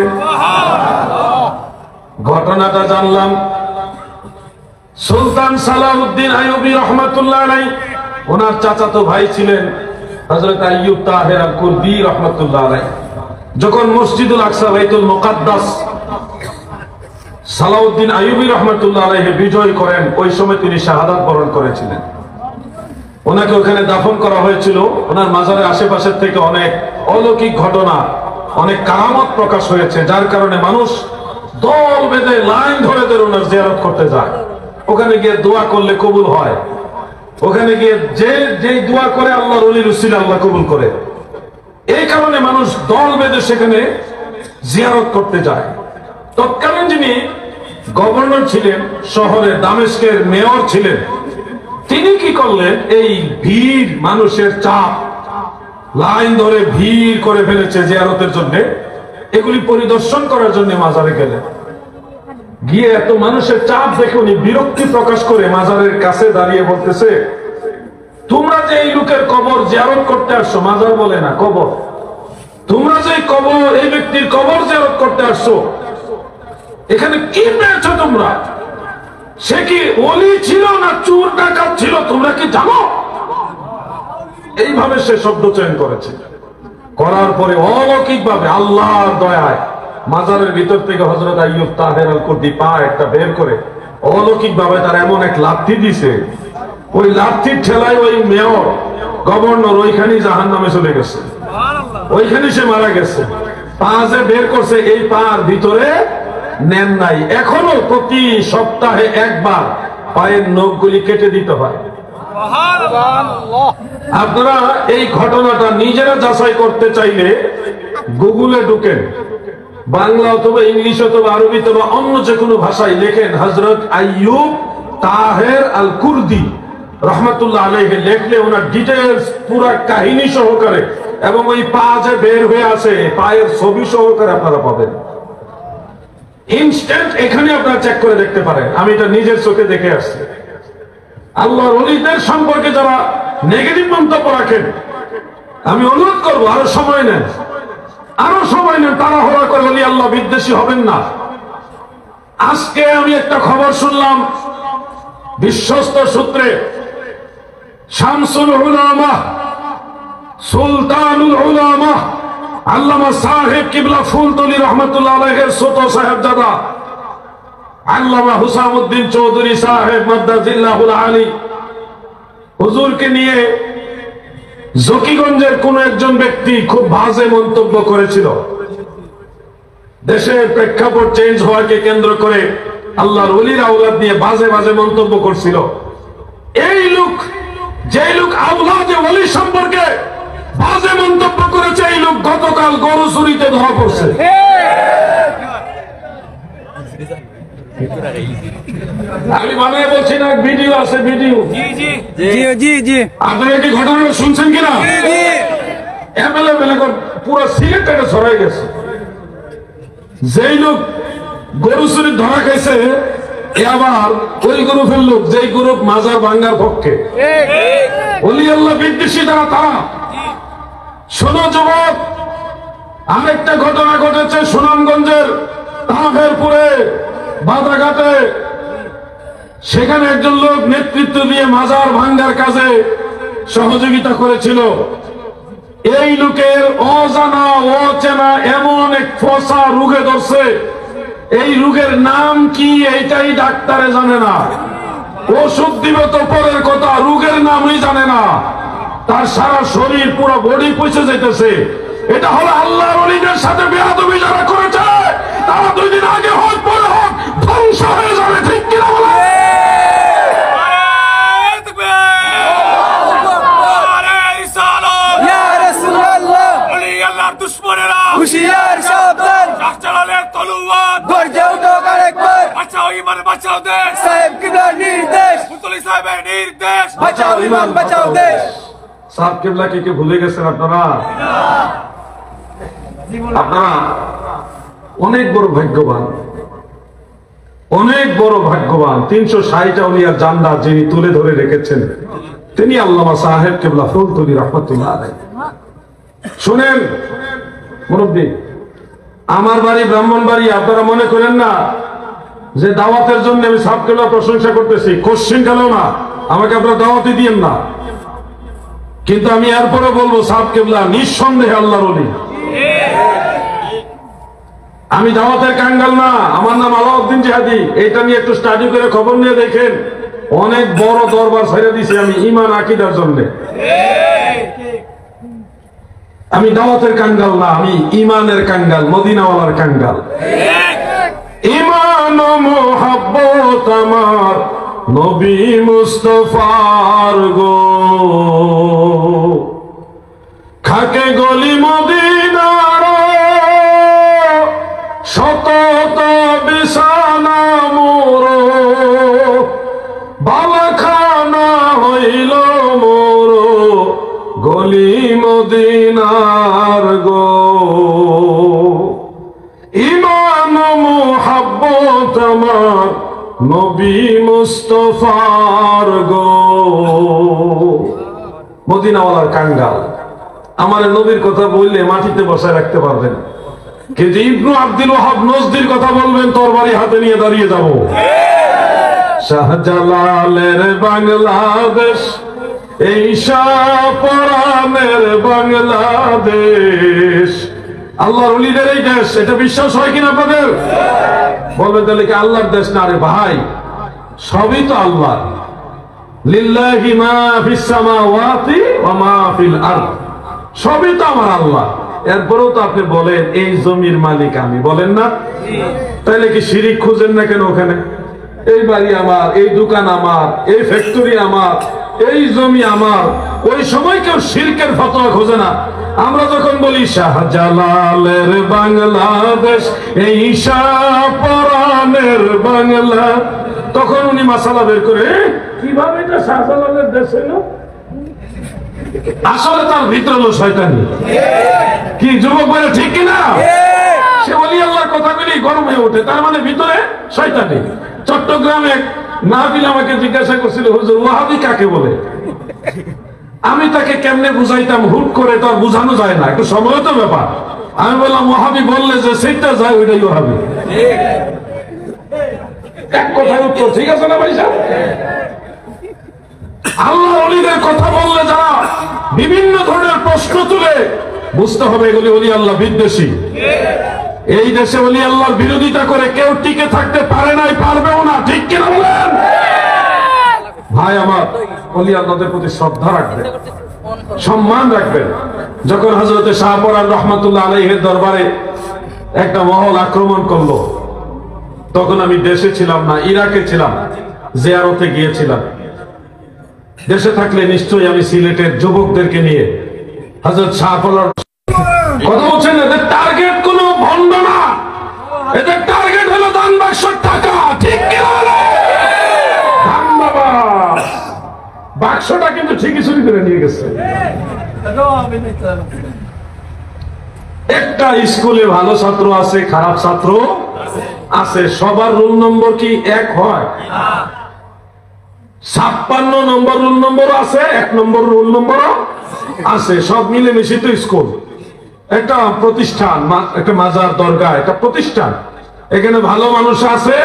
Speaker 2: ঘটনাটা জানলাম। সুলতান সালাউদ্দিন আইয়ুবী রহমাতুল্লাহ আলাইহি, ওনার চাচাতো ভাই ছিলেন হযরত আইয়ুব তাহের আল কুরদি রহমাতুল্লাহ আলাইহি। যখন মসজিদুল আকসা বাইতুল মুকাদ্দাস সালাউদ্দিন আইয়ুবী রহমাতুল্লাহ আলাইহি বিজয় করেন, ওই সময় তিনি শাহাদাত বরণ করেছিলেন। ওনাকে ওখানে দাফন করা হয়েছিল। ওনার মাজারের আশেপাশের থেকে অনেক অলৌকিক ঘটনা, অনেক কারামত প্রকাশ হয়েছে, যার কারণে মানুষ দল বেঁধে লাইন ধরে ধরে ওনার জিয়ারত করতে যায়। ওখানে গিয়ে দোয়া করলে কবুল হয়। ওখানে গিয়ে যে দোয়া করে আল্লাহর ওলির উসিলা আল্লাহ কবুল করে। এই কারণে মানুষ দল বেঁধে সেখানে জিয়ারত করতে যায়। তৎকালীন যিনি গভর্নর ছিলেন, শহরে দামেস্কের মেয়র ছিলেন, তিনি কি করলেন, এই ভিড়, মানুষের চাপ, লাইন ধরে ভিড় করে ফেলেছে জিয়ারতের জন্য, এগুলি পরিদর্শন করার জন্য মাজারে গেলেন। গিয়ে এত মানুষের চাপ দেখে উনি বিরক্তি প্রকাশ করে মাজারের কাছে দাঁড়িয়ে বলতেছে, তোমরা যে এই লোকের কবর জিয়ারত করতে আসছো, মাজার বলে না, কবর, তোমরা যে কবর, এই ব্যক্তির কবর জিয়ারত করতে আসছো, এখানে কি পেয়েছো তোমরা? সে কি ওলি ছিল না চোর ডাকাত ছিল, তোমরা কি জানো? এইভাবে সে শব্দ চয়ন করেছে। করার পরে অলৌকিক ভাবে আল্লাহর দয়ায় মাজারের ভিতর থেকে হযরত আইয়ুব তাহের আল কুর্দি পা একটা বের করে অলৌকিক ভাবে তার এমন এক লাথি দিছে, ওই লাথির ঠেলায় ওই মেয়র গভর্নর ওইখানেই জাহান্নামে চলে গেছে, ওইখানে সে মারা গেছে। পা যে বের করছে এই পার ভিতরে নেন নাই, এখনো প্রতি সপ্তাহে একবার পায়ের নখগুলি কেটে দিতে হয়। আপনারা এই ঘটনাটা নিজেরা যাচাই করতে চাইলে গুগলে ঢুকেন, বাংলা অথবা ইংলিশ অথবা আরবি অথবা অন্য যে কোনো ভাষায় লেখেন হযরত আইয়ুব তাহের আল কুর্দি রহমাতুল্লাহ আলাইহি, লেখলে ওনার ডিটেইলস পুরা কাহিনী সহকারে এবং ওই পা যে বের হয়ে আছে পায়ের ছবি সহকারে আপনারা পাবেন। ইনস্ট্যান্ট এখানে আপনারা চেক করে দেখতে পারেন, আমি এটা নিজের চোখে দেখে আসছি। আল্লাহর ওলিদের সম্পর্কে যারা নেগেটিভ মন্তব্য রাখেন, আমি অনুরোধ করবো আরো সময় নেন, আরো সময় নেন, তাড়াহুড়া করে বলি আল্লাহ বিদ্বেষী হবেন না। আজকে আমি একটা খবর শুনলাম বিশ্বস্ত সূত্রে, শামসুল উলামা সুলতানুল উলামা আল্লামা সাহেব কিবলা ফুলতলি রহমাতুল্লাহ আলাইহির ছোট সাহেবজাদা আল্লামা হুসামউদ্দিন চৌধুরী সাহেব মাদ্দাজিল্লাহুল আলী হুজুরকে নিয়ে জকিগঞ্জের কোন একজন ব্যক্তি খুব বাজে মন্তব্য করেছিল। দেশের প্রেক্ষাপট চেঞ্জ হওয়াকে কেন্দ্র করে আল্লাহর ওলির আওলাদ নিয়ে বাজে বাজে মন্তব্য করছিল। এই লোক, যে লোক আওলাদে ওলি সম্পর্কে বাজে মন্তব্য করেছে, এই লোক গতকাল গরু চুরিতে ধরা পড়ছে। আমি বানায় বলছি না, ভিডিও আছে, ভিডিও। আপনারা কি ঘটনাটা শুনছেন কিনা? পুরো সিলেটে ছড়াই গেছে। যেই লোক গরু চুরি ধরা খাইছে, আবার ওই গ্রুপের লোক, যেই গ্রুপ মাজার ভাঙ্গার পক্ষে, ওলি আল্লাহ বিদ্বেষী তারা। শোনো যুবক, আরেকটা ঘটনা ঘটেছে সুনামগঞ্জের তাহেরপুরে বাদাঘাটে। সেখানে একজন লোক নেতৃত্ব দিয়ে মাজার ভাঙ্গার কাজে সহযোগিতা করেছিল। এই লোকের অজানা অচেনা এমন এক ফসা রোগে ধরছে, এই রোগের নাম কি এইটাই ডাক্তারে জানে না, ওষুধ দিবে তো পরের কথা, রোগের নামই জানে না। তার সারা শরীর পুরো বডি পচে যেতেছে। এটা হলো আল্লাহর ওলিদের সাথে বেয়াদবি যারা করেছে, তারা 2 দিন আগে হোক পরে হোক ধ্বংস হয়ে যাবে, ঠিক কিনা বলে?
Speaker 3: দুশ্মনেরা হুশিয়ার সাবধান, চালালের তলোয়ার গর্জে উঠো আরেকবার, বাঁচাও ইমান বাঁচাও দেশ, সাহেব কিবলার নির্দেশ, ফুলতলি সাহেবের নির্দেশ, বাঁচাও ইমান বাঁচাও দেশ।
Speaker 2: সাহেব কিবলাকে কি ভুলে গেছেন আপনারা? আপনারা অনেক বড় ভাগ্যবান, অনেক বড় ভাগ্যবান। 360 আউলিয়ার জান্নাত যিনি তুলে ধরে রেখেছেন, তিনি আল্লামা সাহেব কিবলা ফুলতলি রহমাতুল্লাহ আলাইহি। শুনেন মুরব্বী, আমার বাড়ি ব্রাহ্মণবাড়ি। আপনারা মনে করেন না যে দাওয়াতের জন্য আমি সাহেব কিবলার প্রশংসা করতেছি, কোশ্চেন কালেও না, আমাকে আপনারা দাওয়াতই দিয়েন না। কিন্তু আমি এরপরে বলবো সাহেব কিবলা নিঃসন্দেহে আল্লাহর ওলি। আমি দাওয়াতের কাঙ্গাল না, আমার নাম আলাউদ্দিন জিহাদি। এটা নিয়ে একটু স্টাডি করে খবর নিয়ে দেখেন, অনেক বড় দরবার ছেড়ে দিছি আমি ঈমান আকীদার জন্য। আমি দাওয়াতের কাঙ্গাল না, আমি ঈমানের কাঙ্গাল, মদিনাওয়ালার কাঙ্গাল। ঈমান ও মুহাব্বত আমার নবী মুস্তাফার গো, খাকে গলি মদিনার শত বিছানা মোর, বালাখানা হইল মোর গলি মদিনার গো। ঈমান ও মুহাব্বত আমার নবী মুস্তাফার গো, মদিনাওয়ালার কাঙ্গাল। আমার নবীর কথা বললে মাটিতে বসায় রাখতে পারবেন, কিন্তু ইবনু আব্দুল ওয়াহাব নজদির কথা বলবেন তরবারি হাতে নিয়ে দাঁড়িয়ে যাব। শাহজালালের বাংলাদেশ এই শাহপরানের বাংলাদেশ আল্লাহর ওলিদের এই দেশ, এটা বিশ্বাস হয় কিনা আপনাদের? বলবেন তাহলে কি আল্লাহর দেশ না? রে ভাই, সবই তো আল্লাহ। লিল্লাহি মা ফিস সামাওয়াতি ওয়া মা ফিল আরদ, সবই তো আমার আল্লাহ। এরপরেও তো আপনি বলেন এই জমির মালিক আমি, বলেন না? তাহলে কি শিরিক খুঁজেন না কেন ওখানে? এই বাড়ি আমার, এই দোকান আমার, এই ফ্যাক্টরি আমার, এই জমি আমার। ওই সময় কেউ শিরকের ফতোয়া খোঁজে না। আমরা যখন বলি শাহজালালের বাংলাদেশ, এই শাহপরানের বাংলা, তখন উনি মাসালা বের করে কিভাবে এটা শাহজালালের দেশ হইল। আসলে তার ভিতরে হলো শয়তানি। কি যুবক বলে ঠিক কিনা? সে ওলি আল্লাহর কথাগুলি গরম হয়ে ওঠে, তার মানে ভিতরে শয়তানি। চট্টগ্রামে নাবিল আমাকে জিজ্ঞাসা করছিল, হুজুর ওয়াহাবি কাকে বলে? আমি তাকে কেমনে বুঝাইতাম, হুট করে তার বুঝানো যায় না, একটু সময় তো ব্যাপার। আমি বললাম ওয়াহাবি বললে যে সেইটা যায় ওইটাই ওয়াহাবি। এক কথায় উত্তর, ঠিক আছে না ভাই সাহেব? আল্লাহ ওলিদের কথা বললে যারা বিভিন্ন ধরনের প্রশ্ন তুলে, বুঝতে হবে এগুলি ওলি আল্লাহ বিদ্বেষী। এই দেশে ওলি আল্লাহর বিরোধিতা করে কেউ টিকে থাকতে পারে নাই, পারবেও না, ঠিক কিনা বলেন? ভাই আমার, ওলি আল্লাহদের প্রতি শ্রদ্ধা রাখবেন, সম্মান রাখবেন। যখন হযরতে শাহপরান রহমাতুল্লাহ আলাইহির দরবারে একটা মহল আক্রমণ করলো, তখন আমি দেশে ছিলাম না, ইরাকে ছিলাম, জিয়ারতে গিয়েছিলাম। দেশে থাকলে নিশ্চয়ই আমি সিলেটের যুবকদেরকে নিয়ে হযরত শাহপরান কথা বলছেন। এদের টার্গেট কোনো ভণ্ড না, এদের টার্গেট হলো দান বাক্সের টাকা, ঠিক কি বলে? বাক্সটা কিন্তু ঠিকই চুরি করে নিয়ে গেছে। একটা স্কুলে ভালো ছাত্র আছে, খারাপ ছাত্র আছে, সবার রোল নম্বর কি এক হয়? 56 নম্বর রোল নম্বর আছে, 1 নম্বর রোল নম্বরও আছে, সব মিলে মিশে তো স্কুল। একটা প্রতিষ্ঠান, একটা মাজার, দরগা, একটা প্রতিষ্ঠান। এখানে ভালো মানুষ আছে,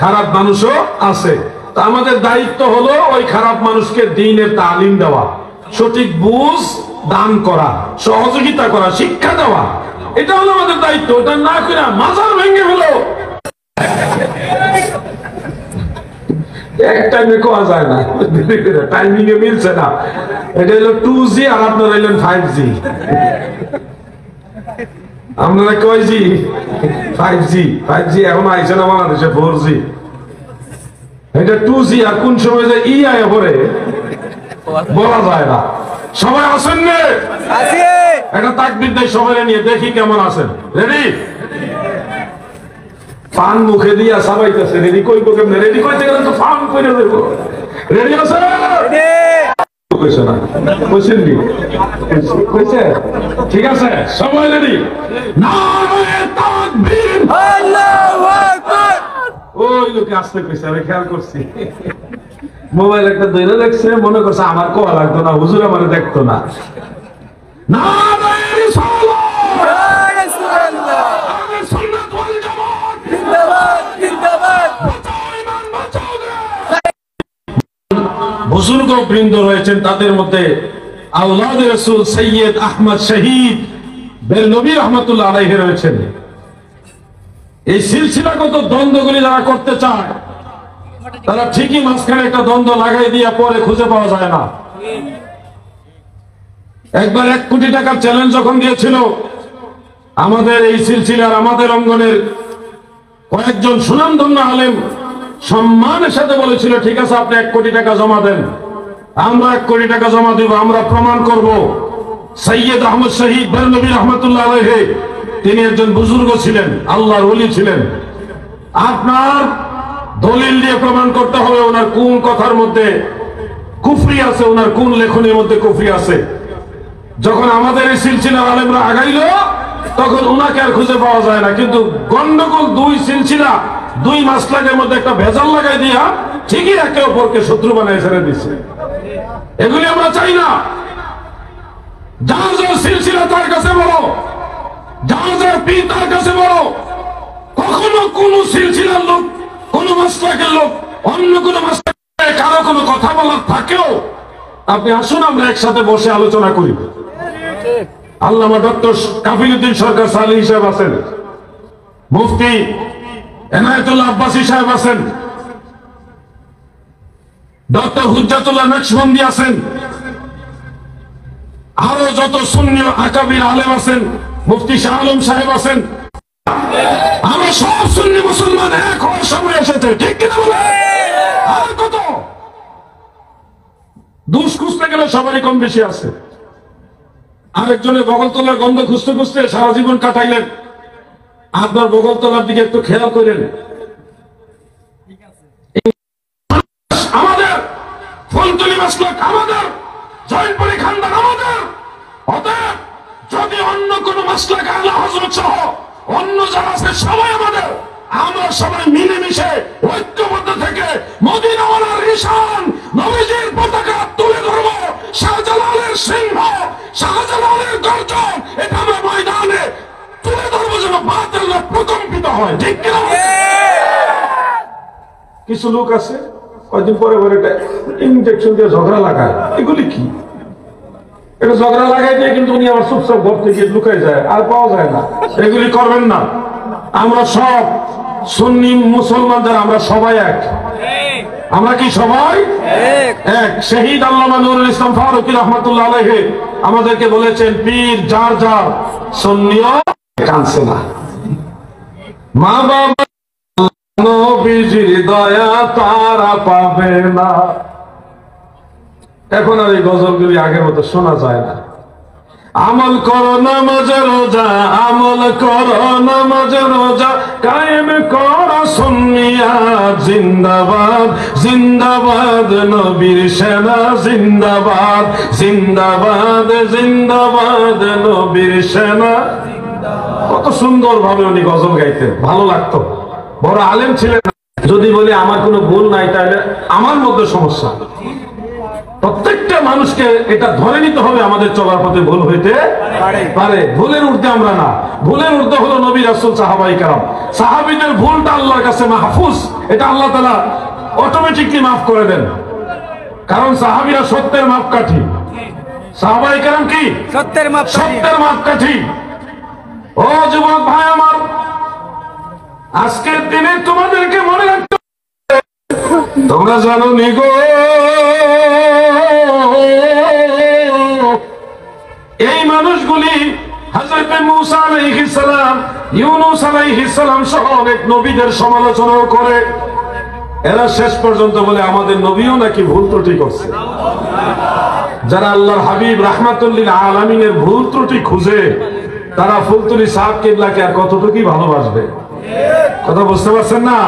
Speaker 2: খারাপ মানুষও আছে। তা আমাদের দায়িত্ব হলো ওই খারাপ মানুষকে দ্বীনের তালিম দেওয়া, সঠিক বুঝ দান করা, সহযোগিতা করা, শিক্ষা দেওয়া। এটা হলো আমাদের দায়িত্ব। এটা না করে মাজার ভেঙে হলো এক টাইমে কোয়া যায় না, টাইমিং এ মিলছে না। এটা হলো 2G আর আপনারা হইলেন 5G। আপনারা কয় জি? 5G। 5G এখন আইছে না বাংলাদেশে, 4G। এটা 2G, আর কোন সময় যে ই আয় পরে বলা যায় না। সবাই আছেন না? একটা তাকবীর দেয় সবাই নিয়ে, দেখি কেমন আছেন। রেডি? পান মুখে দিয়া সাবাইতেছে, রেডি কইব কেমনে? রেডি কইতে গেলে তো ফান করে দেব। রেডি আছে? কইছে না? কইছেন কি? কইছে? ঠিক আছে, সবাই রেডি? নারে তাকবীর, আল্লাহু আকবার। ওই লোকে আসতে কইছে, আমি খেয়াল করছি। মোবাইল একটা দইরা দেখছে, মনে করছে আমার কোয়া লাগতো না, হুজুর আমারে দেখতো না। নারে রিসালাত, নারে রাসূলুল্লাহ, নারে সুন্নাত ওয়াল জামাত, জিন্দাবাদ জিন্দাবাদ। বুজুর্গ বৃন্দ রয়েছেন, তাদের মধ্যে আওলাদে রাসূল সৈয়দ আহমদ শহীদ বেলনবী রহমাতুল্লাহ আলাইহি রয়েছেন। এই সিলসিলাগত দ্বন্দ্বগুলি যারা করতে চায়, তারা ঠিকই মাঝখানে একটা দ্বন্দ্ব লাগাই দিয়ে পরে খুঁজে পাওয়া যায় না। একবার 1 কোটি টাকার চ্যালেঞ্জ যখন দিয়েছিল, আমাদের এই সিলসিলার, আমাদের অঙ্গনের কয়েকজন সুনামধন্য আলেম সম্মানের সাথে বলেছিল, ঠিক আছে আপনি 1 কোটি টাকা জমা দেন, আমরা 1 কোটি টাকা জমা দিব, আমরা প্রমাণ করব সৈয়দ আহমদ শহীদ বেলনবী রহমাতুল্লাহ আলাইহি তিনি একজন বুজুর্গ ছিলেন, আল্লাহর ওলি ছিলেন। আপনার দলিল দিয়ে প্রমাণ করতে হবে ওনার কোন কথার মধ্যে কুফরি আছে, ওনার কোন লেখনের মধ্যে কুফরি আছে। যখন আমাদের এই সিলসিলার আলেমরা আগাইল, তখন ওনাকে আর খুঁজে পাওয়া যায় না। কিন্তু গন্ডগোল 2 সিলসিলা, 2 মাসলাকের মধ্যে একটা ভেজাল লাগাই দিয়া ঠিকই একে অপরকে শত্রু বানায় ছেড়ে দিচ্ছে। এগুলি আমরা চাই না। যার যার সিলসিলা তার কাছে বড়, যার যার পীর তার কাছে বড়। কখনো কোন সিলসিলার লোক, কোন মাসলাকের লোক অন্য কোন মাসলাকে কারো কোনো কথা বলার থাকেও আপনি আসুন আমরা একসাথে বসে আলোচনা করি। আল্লামা ডক্টর কাফিলউদ্দিন সরকার সালি সাহেব আছেন, মুফতি এনায়েতুল্লাহ আব্বাসী সাহেব আছেন, ডক্টর হুজ্জাতুল্লাহ নকশবন্দি আছেন, আরো যত সুন্নি আকাবির আলেম আছেন, মুফতি শাহ আলম সাহেব আছেন। আমরা সব সুন্নি মুসলমান এক হওয়ার সময় এসেছে, ঠিক কিনা বলে? আর কত দুষ খুঁজতে গেলে সবারই কম বেশি আছে। আরেকজনের বগলতলার গন্ধ খুঁজতে খুঁজতে সারা জীবন কাটাইলেন, আপনার বগলতলার দিকে একটু খেয়াল করেন। আমাদের ফুলতলি মাসলক, আমাদের জয়নপুরি খানদান আমাদের। অতএব যদি অন্য কোন মাসলক আলা হযরত সহ অন্য যারা আছে সবাই আমাদের, আমরা সবাই মিলেমিশে ঐক্যবদ্ধ থেকে মদিনাওয়ালার নিশান নবীজির পতাকা তুলে ধরব। শাহজালালের সিংহ, শাহজালালের গর্জন, এটা আমরা ময়দানে তুলে ধরবো যেন বাতিল না প্রকম্পিত হয়, ঠিক কিনা? কিছু লোক আছে কয়েকদিন পরে পরে ইনজেকশন দিয়ে ঝগড়া লাগায়, এগুলি কি? এটা ঝগড়া লাগাই দিয়ে কিন্তু উনি আবার চুপচাপ ঘর থেকে লুকাই যায়, আর পাওয়া যায় না। এগুলি করবেন না। আমরা সব সুন্নি মুসলমান যারা, আমরা সবাই এক। আমরা কি সবাই এক? শহীদ আল্লামা নুরুল ইসলাম ফারুকী রহমাতুল্লাহ আলাইহি আমাদেরকে বলেছেন, পীর যার যার, সুন্নিও কাঁদছে না। মা বাবা নবীজির দয়া তারা পাবে না। এখন আর এই গজলগুলি আগের মতো শোনা যায় না। আমল করো নামাজ রোজা, আমল করো নামাজ রোজা, কায়েম করো সুন্নিয়াত, জিন্দাবাদ জিন্দাবাদ নবীর সেনা, জিন্দাবাদ জিন্দাবাদ জিন্দাবাদ নবীর সেনা। কত সুন্দর ভাবে উনি গজল গাইতেন, ভালো লাগতো। বড় আলেম ছিলেন। যদি বলি আমার কোনো ভুল নাই, তাহলে আমার মধ্যে সমস্যা। প্রত্যেকটা মানুষকে এটা ধরে নিতে হবে, আমাদের চলার পথে ভুল হইতে পারে। ভুলের ঊর্ধ্বে আমরা না। ভুলের ঊর্ধ্বে হলো নবী রাসূল, সাহাবায়ে কেরাম। সাহাবীদের ভুলটা আল্লাহর কাছে মাহফুজ, এটা আল্লাহ তাআলা অটোমেটিকলি মাফ করে দেন, কারণ সাহাবীরা সত্যের মাপকাঠি। সাহাবায়ে কেরাম কি সত্যের মাপকাঠি। ও যুবক ভাই আমার, আজকের দিনে তোমাদেরকে মনে রাখতে হবে, তোমরা জানো নি গো, এই মানুষগুলি হযরত মূসা আলাইহিস সালাম, ইউনূস আলাইহিস সালাম সহ অনেক নবীদের সমালোচনা করে। এরা শেষ পর্যন্ত বলে আমাদের নবীও নাকি ভুল ত্রুটি করছে। যারা আল্লাহর হাবিব রাহমাতুল লিল আলামিনের ভুল ত্রুটি খুঁজে, তারা ফুলতলি সাহেব কিবলাকে আর কতটুকুই ভালোবাসবে? কথা বুঝতে পারছেন না?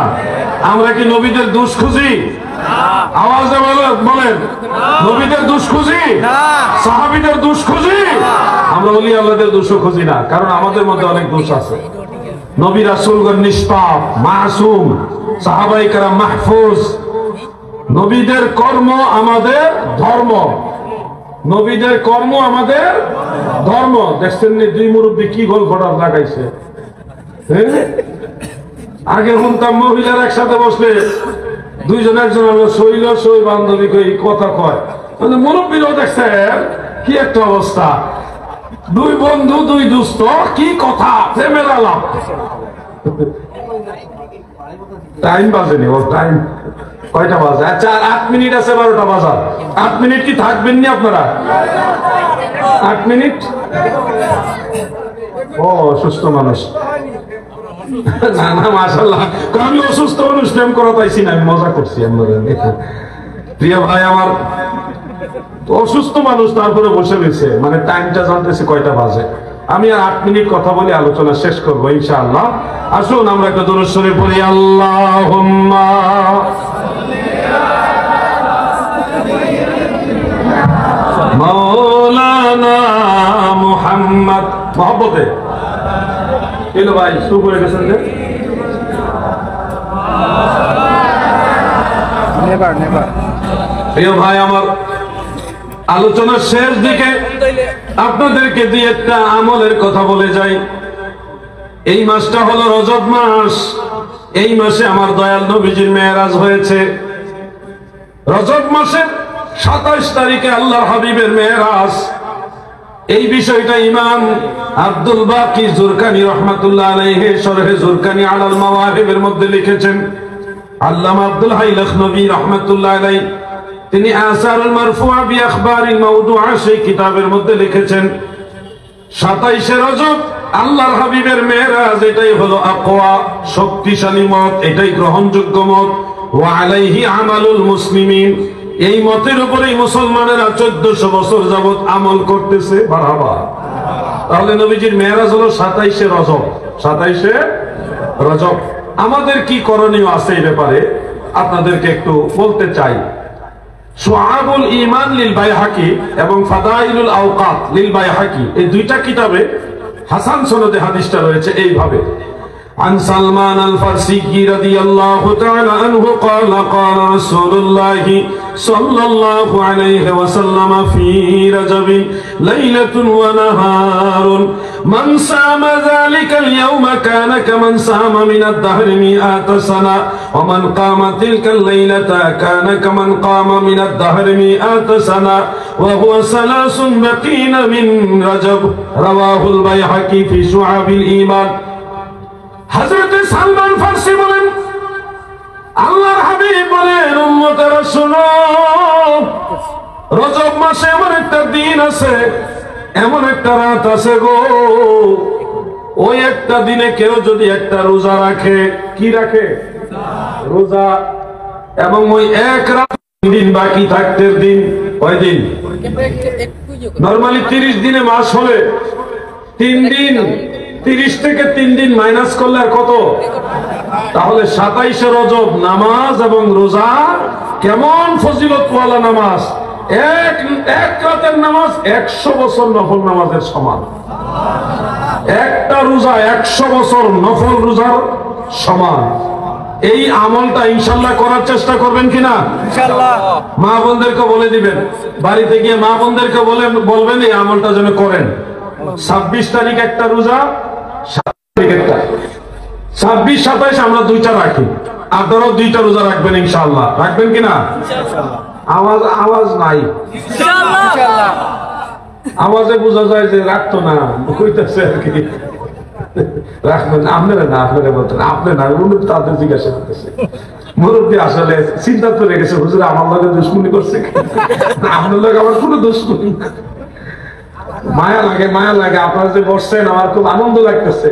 Speaker 2: আমরা কি নবীদের দোষ খুঁজি? আওয়াজে বলেন, নবীদের দোষ খুঁজি? সাহাবীদের দোষ খুঁজি? আমরা ওলি আল্লাহদের দোষও খুঁজি না, কারণ আমাদের মধ্যে অনেক দোষ আছে। নবী রাসূলগণ নিষ্পাপ, মাসুম, সাহাবায়ে কেরাম মাহফুজ। নবীদের কর্ম আমাদের ধর্ম, নবীদের কর্ম আমাদের ধর্ম। দেখছেন দুই মুরব্বী কি গোল ফোটার লাগাইছে। আগে শুনতাম মহিলার একসাথে বসলে দুইজন একজন শৈল সই বান্ধবী কথা কয়, মুরব্বীরাও দেখছেন কি একটা অবস্থা। দুই বন্ধু, দুই দুস্থ, কি কথা, প্রেমের আলাপ। টাইম বাজেনি, ওর টাইম কয়টা বাজে? আচ্ছা 8 মিনিট আছে, 12টা বাজার। 8 মিনিট কি থাকবেন নি আপনারা? 8 মিনিট? ও অসুস্থ মানুষ। না না, মাশাআল্লাহ, আমি অসুস্থ মানুষ প্রেম করা পাইছি না, আমি মজা করছি। আপনাদের প্রিয় ভাই আমার, অসুস্থ মানুষ তারপরে বসে রয়েছে, মানে টাইমটা জানতেছে কয়টা বাজে। আমি আর 8 মিনিট কথা বলে আলোচনা শেষ করবো ইনশাআল্লাহ। আসুন আমরা একটা দরুদ শরীফ পড়ি। আল্লাহুম্মা মাওলানা মুহাম্মদ। মহব্বতে এলো ভাই, শুরু করে গেছেন যে প্রিয় ভাই আমার, আলোচনার শেষ দিকে আপনাদেরকে দিয়ে একটা আমলের কথা বলে যাই। এই মাসটা হলো রজব মাস। এই মাসে আমার দয়াল নবীজির মেরাজ হয়েছে। রজব মাসের 27 তারিখে আল্লাহর হাবিবের মেরাজ। এই বিষয়টা ইমাম আব্দুল বাকি জুরকানি রাহমাতুল্লাহ আলাইহি শরহে জুরকানি আলাল মাওয়াহিবের মধ্যে লিখেছেন। আল্লামা আব্দুল হাই লখনবী রাহমাতুল্লাহ আলাইহি তিনি আসারুল মারফুআ বি আখবারিল মাওদুআ সেই কিতাবের মধ্যে লিখেছেন 27 রজব আল্লাহর হাবিবের মেরাজ। এটাই হলো আকওয়া শক্তিশালী মত, এটাই গ্রহণযোগ্য মত। ওয়া আলাইহি আমালুল মুসলিমিন, এই মতের উপরেই মুসলমানেরা 1400 বছর যাবত আমল করতেছে। মারহাবা। তাহলে নবীজির মেরাজ হলো 27 রজব। 27 রজব। আমাদের কি করণীয় আছে এই ব্যাপারে আপনাদেরকে একটু বলতে চাই। শুআবুল ঈমান লিল বাইহাকি এবং ফাদাইলুল আওকাত লিল বাইহাকি, এই দুইটা কিতাবে হাসান সনদে হাদিসটা রয়েছে এইভাবে। عن سلمان الفارسي رضي الله تعالى عنه قال قال رسول الله صلى الله عليه وسلم في رجب ليلة ونهار من صام ذلك اليوم كان كمن صام من الدهر 100 سنة ومن قام تلك الليلة كان كمن قام من الدهر 100 سنة وهو 3 بقين من رجب رواه البيهقي في شعب الإيمان। হযরত সালমান ফারসি বলেন, আল্লাহর হাবিব বলেন, উম্মতেরা শুনো, রজব মাসে এমন একটা দিন আছে, এমন একটা রাত আছে গো, ওই একটা দিনে কেউ যদি একটা রোজা রাখে, কি রাখে? রোজা। এবং ওই এক রাত দিন বাকি থাকতে দিন কয় দিন? নরমালি 30 দিনে মাস হলে 3 দিন, 30 থেকে 3 দিন মাইনাস করলে আর কত? তাহলে 27 রজব নামাজ এবং রোজা কেমন ফজিলতওয়ালা নামাজ! এক রাতের নামাজ 100 বছর নফল নামাজের সমান। একটা রোজা 100 বছর নফল রোজার সমান। এই আমলটা ইনশাআল্লাহ করার চেষ্টা করবেন কিনা? ইনশাআল্লাহ। মা বোনদেরকে বলে দিবেন, বাড়িতে গিয়ে মা বোনদেরকে বলবেন এই আমলটা যেন করেন। 26 তারিখ একটা রোজা, 26, 27 আমরা দুইটা রাখি, আপনারাও দুইটা রোজা রাখবেন ইনশাআল্লাহ। রাখবেন কিনা? আওয়াজ নাই। আওয়াজে বোঝা যায় যে রাখতো না, কইতেছে আর কি। রাখবেন আপনারা না, আপনারা বলতেন আপনি না, উনি তাদের জিজ্ঞাসা করতেছে। মুরব্বী আসলে চিন্তা করে গেছে, হুজুর আমার লগে দুশ্মনী করছে, আপনার লগে আমার কোনো দুশ্মনী। মায়া লাগে, মায়া লাগে। আপনারা যে বসছেন আমার খুব আনন্দ লাগতেছে।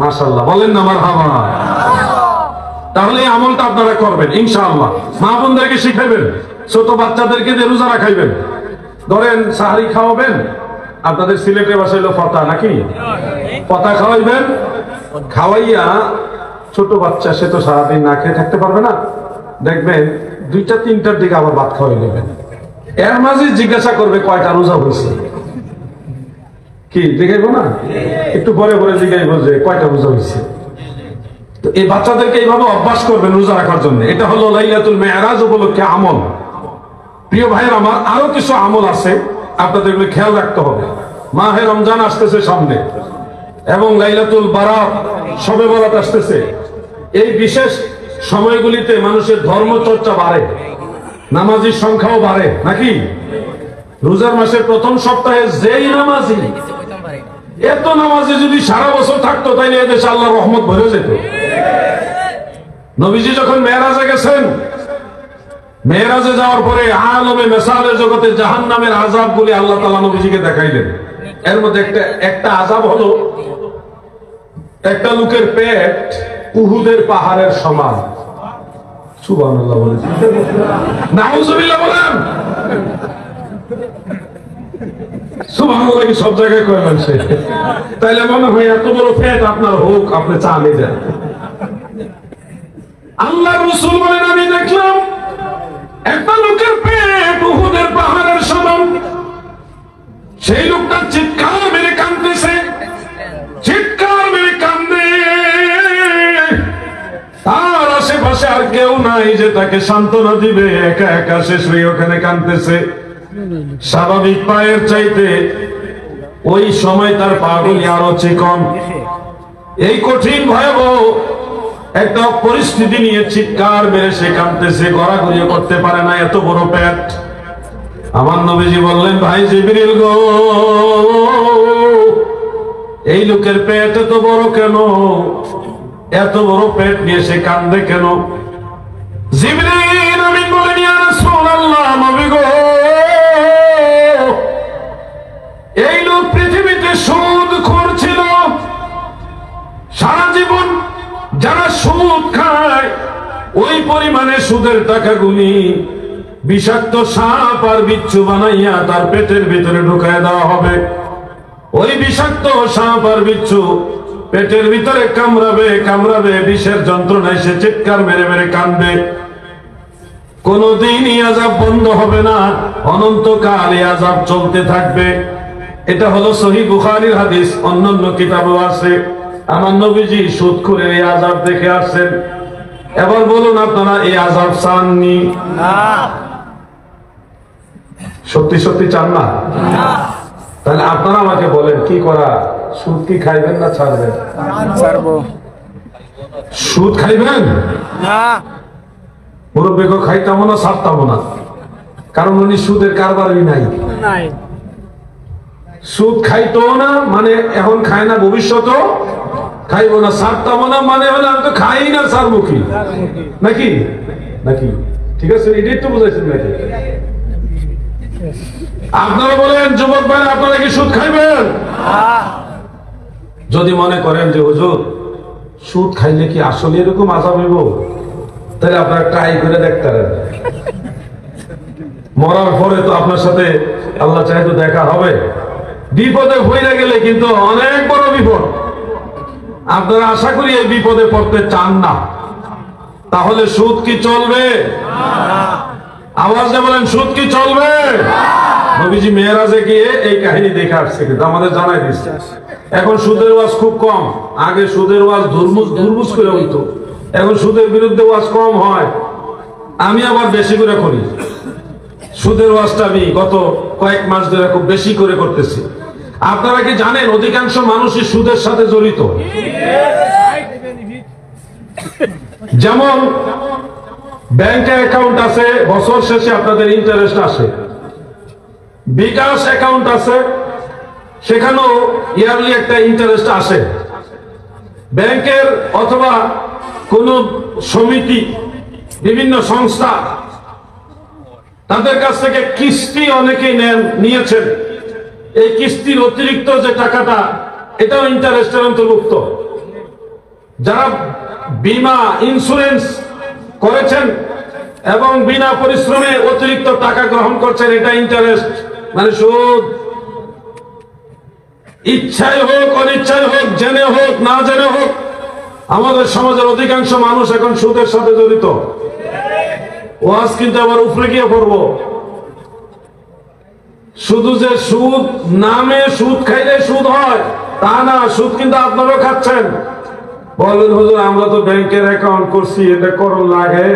Speaker 2: মাশাআল্লাহ বলেন না মারহাবা। তাহলে এই আমলটা আপনারা করবেন ইনশাআল্লাহ। মা বোনদেরকে শিখাইবেন, ছোট বাচ্চাদেরকে যে রোজা রাখাইবেন। ধরেন সাহারি খাওয়াবেন, আপনাদের সিলেটে ভাষায় হলো পতা, নাকি? পতা খাওয়াইবেন, খাওয়াইয়া ছোট বাচ্চা সে তো সারাদিন না খেয়ে থাকতে পারবে না, দেখবেন 2টা-3টার দিকে আবার ভাত খাওয়াই নেবেন। এর মাঝে জিজ্ঞাসা করবে কয়টা রোজা হয়েছে। কি জিজ্ঞাসা না? একটু পরে পরে জিজ্ঞাসা যে কয়টা রোজা হয়েছে। তো এই বাচ্চাদেরকে এইভাবে অভ্যাস করবেন রোজা রাখার জন্য। এটা হলো লাইলাতুল মেরাজ উপলক্ষে আমল। প্রিয় ভাইয়ের আমার, আরো কিছু আমল আছে, আপনাদের খেয়াল রাখতে হবে। মাহে রমজান আসতেছে সামনে এবং লাইলাতুল বারাত, শবে বরাত আসতেছে। এই বিশেষ সময়গুলিতে মানুষের ধর্মচর্চা বাড়ে, নামাজির সংখ্যাও বাড়ে, নাকি? রোজার মাসের প্রথম সপ্তাহে যেই নামাজি, এত নামাজি যদি সারা বছর থাকতো তাইলে এদেশে আল্লাহর রহমত ভরে যেত। নবীজি যখন মেরাজে গেছেন, মেরাজে যাওয়ার পরে আলমে মেসালের জগতে জাহান্নামের আযাবগুলি আল্লাহ তাআলা নবীজিকে দেখাইলেন। এর মধ্যে একটা আযাব হলো, একটা লোকের পেট উহুদের পাহাড়ের সমান। সুবহানাল্লাহ বলেন, নাউজুবিল্লাহ বলেন। সুবহানাল্লাহ কি সব জায়গায় কয় মানুষে? তাইলে মনে হয় এত বড় পেট আপনার হোক, আপনি চালিয়ে দেন। আল্লাহ রাসূল বলেন, আমি দেখলাম একটা লোকের পেট উহুদের পাহাড়ের সমান। সেই লোকটা চিৎকার মেরে কাঁদতেছে, চিৎকার মেরে কান্দে। তার আশেপাশে আর কেউ নাই যে তাকে সান্ত্বনা দিবে, একা একা সে শুয়ে ওখানে কাঁদতেছে। স্বাভাবিক পায়ের চাইতে ওই সময় তার পাগুলি আরো চিকন। এই কঠিন ভয়াবহ একটা পরিস্থিতি নিয়ে চিৎকার মেরে সে কাঁদতেছে, গড়াগড়িও করতে পারে না, এত বড় পেট। আমার নবীজি বললেন, ভাই জিবরিল গো, এই লোকের পেট এত বড় কেন? এত বড় পেট নিয়ে সে কান্দে কেন? জিবরিল আমিন বলেন, ইয়া রাসূলুল্লাহ, নবী গো, এই লোক পৃথিবীতে সুদখোর ছিল। সারা জীবন যারা সুদ খায় ওই পরিমাণে সুদের টাকাগুলি বিষাক্ত সাপ আর বিচ্ছু বানাইয়া তার পেটের ভিতরে ঢুকায় দেওয়া হবে। ওই বিষাক্ত সাপ আর বিচ্ছু পেটের ভিতরে কামড়াবে কামড়াবে, বিষের যন্ত্রণায় সে চিৎকার মেরে মেরে কাঁদবে। কোনদিন এই আযাব বন্ধ হবে না, অনন্তকাল এই আযাব চলতে থাকবে। এটা হলো সহিহ বুখারীর হাদিস, অন্যান্য কিতাবেও আছে। আমার নবীজি সুদখোরের এই আযাব দেখে আসছেন। এবার বলুন, আপনারা এই আযাব চাননি? সত্যি সত্যি চান না? তাহলে আপনারা আমাকে বলেন কি করা? সুদ কি খাইবেন না ছাড়বেন? সুদ খাইবেন? মুরব্বীকে খাইতাম না, ছাড়তাম না, কারণ উনি সুদের কারবারই নাই। সুদ খাইতো না মানে এখন খায় না, ভবিষ্যতেও খাইবো না। ছাড়তাম না মানে হলে আমি তো খাই না, ছাড়বো কি? নাকি নাকি ঠিক আছে, এটাই তো বুঝাইছেন নাকি? আপনারা বলেন যুবক ভাই, আপনারা কি সুদ খাইবেন? যদি মনে করেন যে হুজুর সুদ খাইলে কি আসলে এরকম আযাব হইব, তাহলে আপনারা ট্রাই করে দেখতে পারেন। মরার পরে তো আপনার সাথে আল্লাহ চাই তো দেখা হবে। বিপদে পড়ে গেলে কিন্তু অনেক বড় বিপদ। আপনারা আশা করি এই বিপদে পড়তে চান না। তাহলে সুদ কি চলবে? আওয়াজে বলেন, সুদ কি চলবে? নবীজি মেরাজে গিয়ে এই কাহিনী দেখে আসছে, কিন্তু আমাদের জানাই দিচ্ছে। এখন সুদের ওয়াজ খুব কম। আগে সুদের ওয়াজ দুর্মুজ করে হইতো, এখন সুদের বিরুদ্ধে ওয়াজ কম হয়। আমি আবার বেশি করে করি। সুদের ওয়াজটা আমি গত কয়েক মাস ধরে খুব বেশি করে করতেছি। আপনারা কি জানেন অধিকাংশ মানুষই সুদের সাথে জড়িত? যেমন ব্যাংকে অ্যাকাউন্ট আছে, বছর শেষে আপনাদের ইন্টারেস্ট আসে। বিকাশ অ্যাকাউন্ট আছে, সেখানেও ইয়ারলি একটা ইন্টারেস্ট আসে। ব্যাংকের অথবা কোন সমিতি, বিভিন্ন সংস্থা, তাদের কাছ থেকে কিস্তি অনেকেই নিয়েছেন। এই কিস্তির অতিরিক্ত যে টাকাটা, এটাও ইন্টারেস্টের অন্তর্ভুক্ত। যারা বীমা ইন্স্যুরেন্স করেছেন এবং বিনা পরিশ্রমে অতিরিক্ত টাকা গ্রহণ করছেন, এটা ইন্টারেস্ট মানে সুদ। ইচ্ছায় হোক অনিচ্ছায় হোক, জেনে হোক না জেনে হোক, আমাদের সমাজের অধিকাংশ মানুষ এখন সুদের সাথে জড়িত। ওয়াজ কিন্তু আবার উপরে গিয়ে পড়বো। শুধু যে সুদ নামে সুদ খাইলে সুদ হয় তা না, সুদ কিন্তু আপনারাও খাচ্ছেন। বলেন হুজুর আমরা তো ব্যাংকের অ্যাকাউন্ট করছি, এটা করণ লাগে,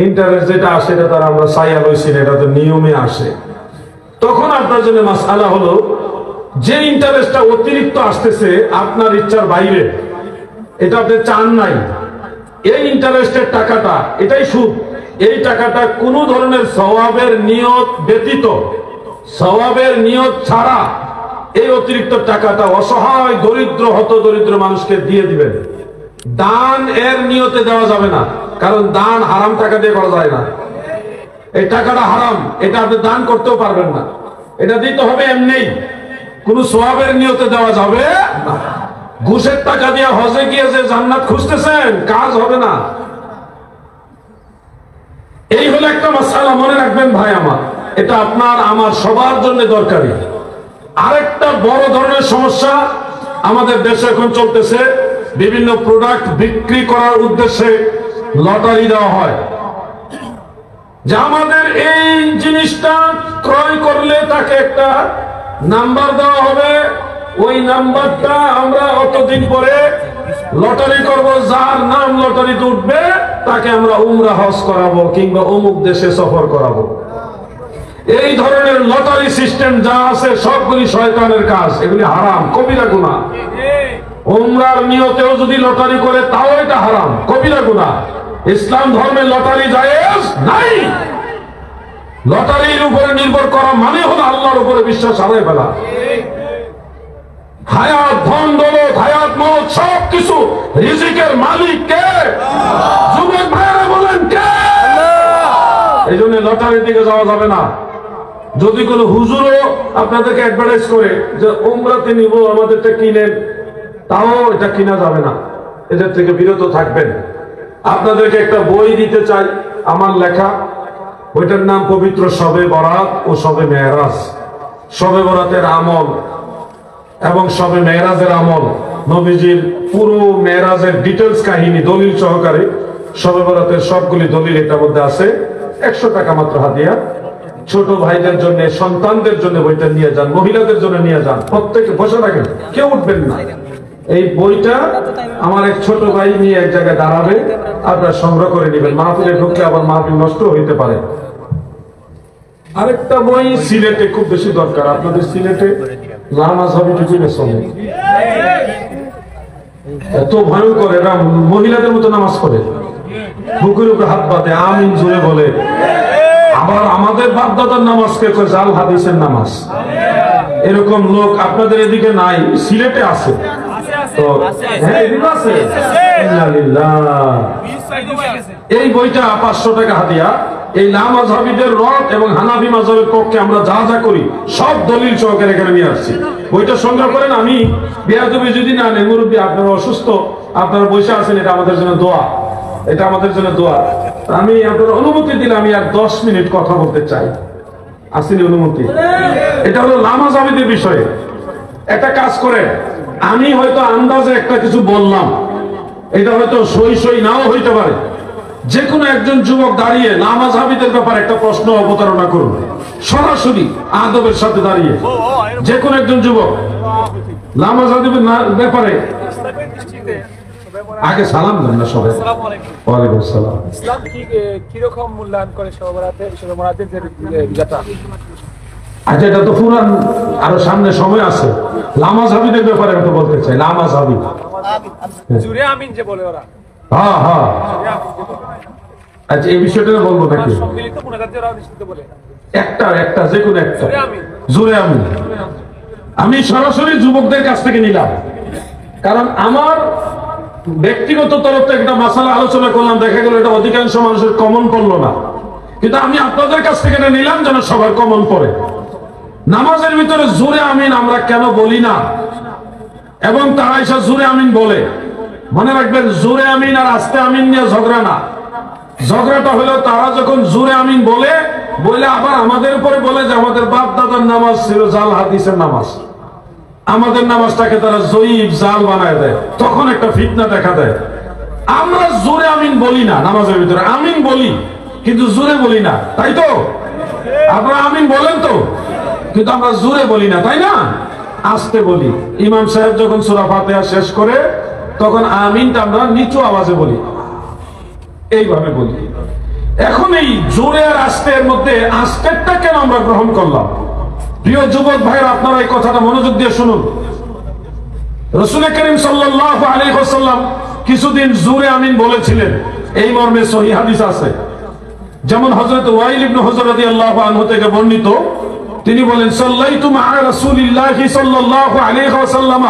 Speaker 2: ইন্টারেস্ট যেটা আসে এটা তার আমরা চাইয়া লইছি, এটা তো নিয়মে আসে। তখন আপনার জন্য মাসআলা হলো, যে ইন্টারেস্টটা অতিরিক্ত আসতেছে আপনার ইচ্ছার বাইরে, এটা আপনি চান নাই, এই ইন্টারেস্টের টাকাটা এটাই সুদ। এই টাকাটা কোন ধরনের সওয়াবের নিয়ত ব্যতীত, সওয়াবের নিয়ত ছাড়া এই অতিরিক্ত টাকাটা অসহায় দরিদ্র হতদরিদ্র মানুষকে দিয়ে দিবেন। দান এর নিয়তে দেওয়া যাবে না, কারণ দান হারাম টাকা দিয়ে করা যায় না। এই টাকাটা হারাম, এটা আপনি দান করতেও পারবেন না। এটা দিতে হবে এমনি, কোন সওয়াবের নিয়তে দেওয়া যাবে না। ঘুষের টাকা দিয়ে হজে গিয়ে যে জান্নাত খুঁজতেছেন, কাজ হবে না। এই হলো একটা মাসআলা, মনে রাখবেন ভাই আমার, এটা আপনার আমার সবার জন্য দরকারি। আরেকটা বড় ধরনের সমস্যা আমাদের দেশে এখন চলতেছে, বিভিন্ন প্রোডাক্ট বিক্রি করার উদ্দেশ্যে লটারি দেওয়া হয়, যে আমাদের এই জিনিসটা ক্রয় করলে তাকে একটা নাম্বার দেওয়া হবে, ওই নাম্বারটা আমরা অতদিন পরে লটারি করব, যার নাম লটারিতে উঠবে তাকে আমরা উমরা হজ করাবো কিংবা অমুক দেশে সফর করাবো। এই ধরনের লটারি সিস্টেম যা আছে সবগুলি শয়তানের কাজ, এগুলি হারাম, কবিরা গুনাহ। উমরার নিয়তেও যদি লটারি করে তাও এটা হারাম, কবিরা গুনাহ। ইসলাম ধর্মে লটারি জায়েজ নাই। লটারির উপরে নির্ভর করা মানে হলো আল্লাহর উপরে বিশ্বাস হারিয়ে ফেলা। হায়াত, ধন দৌলত, হায়াত, মৌত সবকিছু রিজিকের মালিক কে? যুবক ভাইরা বলেন কে? এই জন্য লটারির দিকে যাওয়া যাবে না। যদি কোনো হুজুরও আপনাদেরকে অ্যাডভার্টাইজ করে যে উমরাতে নিব আমাদেরটা কিনেন, তাও এটা কিনা যাবে না, এদের থেকে বিরত থাকবেন। আপনাদেরকে একটা বই দিতে চাই, আমার লেখা, বইটার নাম পবিত্র শবে বরাত ও শবে মেহরাজ। শবে বরাতের আমল এবং শবে মেহরাজের আমল, নবীজির পুরো মেহরাজের ডিটেলস কাহিনী দলিল সহকারে, শবে বরাতের সবগুলি দলিল এটার মধ্যে আছে। 100 টাকা মাত্র হাদিয়া। ছোট ভাইদের জন্য, সন্তানদের জন্য বইটা নিয়ে যান, মহিলাদের জন্য নিয়ে যান। প্রত্যেকে বসে থাকেন, কেউ উঠবেন না। এই বইটা আমার এক ছোট ভাই নিয়ে এক জায়গায় দাঁড়াবে, আপনারা সংগ্রহ করে নেবেন। মাহফিলে ঢুকলে আবার মাহফিল নষ্ট হইতে পারে। আরেকটা বই সিলেটে খুব বেশি দরকার, আপনাদের সিলেটে লামাযহাবী টিফিনের সঙ্গে এত ভয়ঙ্কর, এরা মহিলাদের মতো নামাজ পড়ে, বুকের উপরে হাত বাঁধে, আমিন জোরে বলে। আবার আমাদের বাপদাদার নামাজকে জাল হাদিসের নামাজ। এরকম লোক আপনাদের এদিকে নাই, সিলেটে আছে। তো হ্যাঁ, আছে। এই বইটা 500 টাকা হাদিয়া। এই লামাযহাবীদের রদ এবং হানাফি মাযহাবের পক্ষে আমরা যা যা করি সব দলিল সহকারে এখানে নিয়ে আসছি। বইটা সংগ্রহ করেন। আমি বেয়াদবি যদি না নেই, মুরব্বী আপনারা অসুস্থ, আপনারা বসে আছেন, এটা আমাদের জন্য দোয়া, এটা আমাদের জন্য দোয়া। আমি আপনার অনুমতি দিলে আমি আর 10 মিনিট কথা বলতে চাই। আসেনি অনুমতি? এটা হলো লামাযহাবীদের বিষয়ে। একটা কাজ করে, আমি হয়তো আন্দাজে একটা কিছু বললাম, এটা হয়তো সই সই নাও হইতে পারে। যে কোনো একজন যুবক দাঁড়িয়ে লামাযহাবীদের ব্যাপারে একটা প্রশ্ন অবতারণা করুন, সরাসরি আদবের সাথে দাঁড়িয়ে। যে কোনো একজন যুবক লামাযহাবীদের ব্যাপারে আগে সালাম দেন না সবাই। ওয়ালাইকুম আসসালাম।
Speaker 4: ইসলাম কি রকম মূল্যায়ন করে শবে বরাতের যে বিধাতা?
Speaker 2: আচ্ছা, এটা তো পুরান, আরো সামনে সময় আছে। লামাযহাবীদের ব্যাপারে আমি তো বলতে চাই, লামাযহাবী
Speaker 4: জুরে আমিন যে বলে ওরা,
Speaker 2: হ্যাঁ হ্যাঁ। আচ্ছা, এই বিষয়টা বলবো নাকি?
Speaker 4: সম্মিলিত মুনাজাত যে ওরা নিশ্চিত বলে
Speaker 2: একটা যে কোনো একটা
Speaker 4: জুরে আমিন।
Speaker 2: জোরে আমিন। আমি সরাসরি যুবকদের কাছ থেকে নিলাম, কারণ আমার ব্যক্তিগত তরফ থেকে একটা মাসালা আলোচনা করলাম, দেখা গেল এটা অধিকাংশ মানুষের কমন পড়লো না, কিন্তু আমি আপনাদের কাছ থেকে এটা নিলাম যেন সবার কমন পড়ে। নামাজের ভিতরে জোরে আমিন আমরা কেন বলি না, এবং তারা এসে জোরে আমিন বলে, মনে রাখবেন জোরে আমিন আর আস্তে আমিন নিয়ে ঝগড়া না। ঝগড়াটা হলো তারা যখন জোরে আমিন বলে আবার আমাদের উপরে বলে যে আমাদের বাপ দাদার নামাজ ছিল জাল হাদিসের নামাজ, আমাদের নামাজটাকে তারা জয়ীব জাল বানায় দেয়, তখন একটা ফিতনা দেখা দেয়। আমরা জোরে আমিন বলি না, নামাজের ভিতরে আমিন বলি কিন্তু জোরে বলি না, তাই তো? আপনারা আমিন বলেন তো, কিন্তু আমরা জোরে বলি না, তাই না? আস্তে বলি। ইমাম সাহেব যখন সূরা ফাতিহা শেষ করে তখন আমিনটা আমরা নিচু আওয়াজে বলি, এইভাবে বলি। এখন এই জোরে আর আস্তের মধ্যে আস্তেরটা কেন আমরা গ্রহণ করলাম? প্রিয় যুবক ভাইরা, আপনারা এই কথাটা মনোযোগ দিয়ে শুনুন। রাসূল করিম সাল্লাল্লাহু আলাইহি ওয়াসাল্লাম কিছুদিন জোরে আমিন বলেছিলেন, এই মর্মে সহিহ হাদিস আছে। যেমন হযরত ওয়াইল ইবনে হুজর রাদিয়াল্লাহু আনহু থেকে বর্ণিত, তিনি বলেন, সাল্লাইতু মা রাসূলিল্লাহি সাল্লাল্লাহু আলাইহি ওয়াসাল্লাম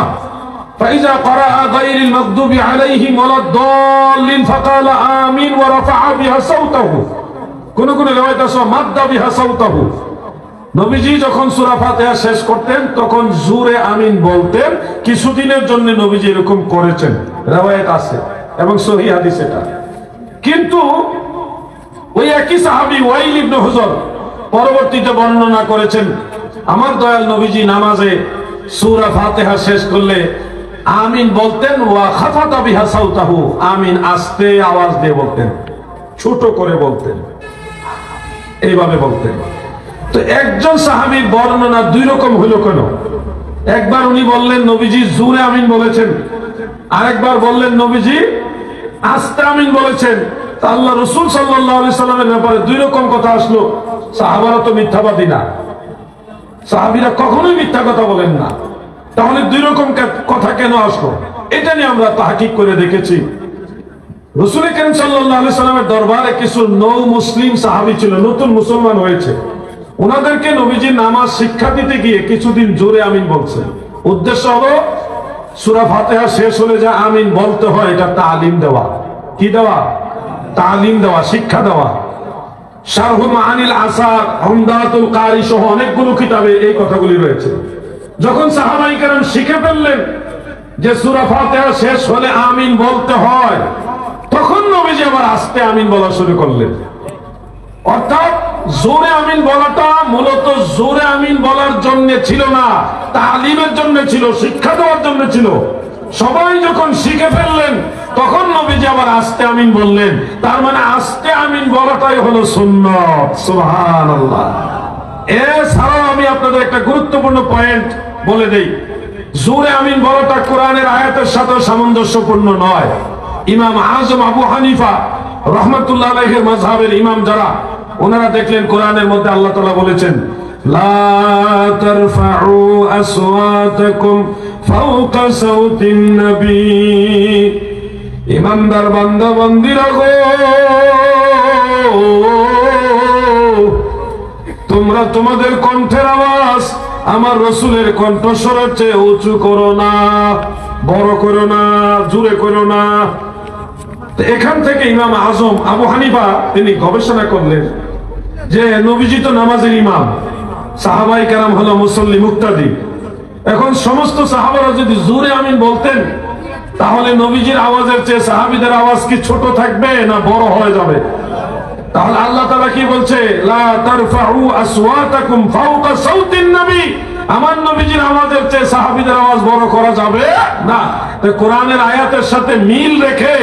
Speaker 2: فإذا قرأ غير المغضوب عليهم ولا الضالين فقال آمين ورفع بها صوته। কোন কোন রিওয়ায়াত আছে মাদ্দা বিহা সাউতাহু। নবীজি যখন সূরা ফাতিহা শেষ করতেন তখন জোরে আমিন বলতেন। কিছুদিনের জন্য নবীজি এরকম করেছেন, রিওয়ায়াত আছে এবং সহিহ হাদিস এটা। কিন্তু ওই একই সাহাবী ওয়াইল ইবনে হুজর পরবর্তীতে বর্ণনা করেছেন, আমার দয়াল নবীজি নামাজে সূরা ফাতিহা শেষ করলে আমিন বলতেন, ওয়া খাফাতা বিহা সাউতাহু, আমিন আস্তে আওয়াজ দিয়ে বলতেন, ছোট করে বলতেন, এইভাবে বলতেন। তো একজন সাহাবীর বর্ণনা দুই রকম হলো কেন? একবার উনি বললেন নবীজি জোরে আমিন বলেছেন, আরেকবার বললেন নবীজি আস্তে আমিন বলেছেন। আল্লাহ রাসূল সাল্লাল্লাহু আলাইহি সাল্লামের ব্যাপারে দুই রকম কথা আসলো। সাহাবারা তো মিথ্যাবাদী না, সাহাবীরা কখনোই মিথ্যা কথা বলেন না, তাহলে দুই রকম কথা কেন আসলো? এটা নিয়ে আমরা তাহকিক করে দেখেছি। রাসূল করিম সাল্লাল্লাহু আলাইহি সাল্লামের দরবারে কিছু নও মুসলিম সাহাবী ছিল, নতুন মুসলমান হয়েছে। ওনাদেরকে নবীজির নামাজ শিক্ষা দিতে গিয়ে কিছুদিন জোরে আমিন বলছেন। উদ্দেশ্য হলো সূরা ফাতিহা শেষ হলে যা আমিন বলতে হয় এটা তালিম দেওয়া। কি দেওয়া? তালিম দেওয়া, শিক্ষা দেওয়া। শারহু মাআনিল আসার, উমদাতুল কারি সহ অনেকগুলো কিতাবে এই কথাগুলি রয়েছে। যখন সাহাবায়ে কেরাম শিখে ফেললেন যে সূরা ফাতিহা শেষ হলে আমিন বলতে হয়, তখন নবীজি আবার আস্তে আমিন বলা শুরু করলেন। অর্থাৎ জোরে আমিন বলাটা মূলত জোরে আমিন বলার জন্য ছিল না, তালিমের জন্য ছিল, শিক্ষা দেওয়ার জন্য ছিল। সবাই যখন শিখে ফেললেন তখন নবীজি আবার আস্তে আমিন বললেন। তার মানে আস্তে আমিন বলাটাই হলো সুন্নাত। সুবহানাল্লাহ। এছাড়াও আমি আপনাদের একটা গুরুত্বপূর্ণ পয়েন্ট বলে দেই, জোরে আমিন বলাটা কোরআনের আয়াতের সাথে সামঞ্জস্যপূর্ণ নয়। ইমাম আজম আবু হানিফা রাহমাতুল্লাহ আলাইহির মাযহাবের ইমাম যারা, ওনারা দেখলেন কোরআনের মধ্যে আল্লাহ তাআলা বলেছেন, লা তারফাউ আসওয়াতাকুম ফাওকা সাউতিন নবী। ইমানদার বান্দা বান্দীরা গো, তোমরা তোমাদের কণ্ঠের আওয়াজ আমার রাসূলের কণ্ঠস্বরের চেয়ে উঁচু করো না, বড় করো না, জোরে করো না। এখান থেকে ইমাম আজম আবু হানিফা তিনি গবেষণা করলেন যে নবীজি তো নামাজের ইমাম, সাহাবায়ে কেরাম হলো মুসল্লি মুক্তাদি। এখন সমস্ত সাহাবারা যদি জোরে আমিন বলতেন, তাহলে নবীজির আওয়াজের চেয়ে সাহাবীদের আওয়াজ কি ছোট থাকবে না বড় হয়ে যাবে? তাহলে আল্লাহ তাআলা কি বলছে, লা তারফাউ আসওয়াতাকুম ফাওকা সাউতিন নবী। আমার নবীজির আওয়াজের চেয়ে সাহাবীদের আওয়াজ বড় করা যাবে না। তো কোরআনের আয়াতের সাথে মিল রেখে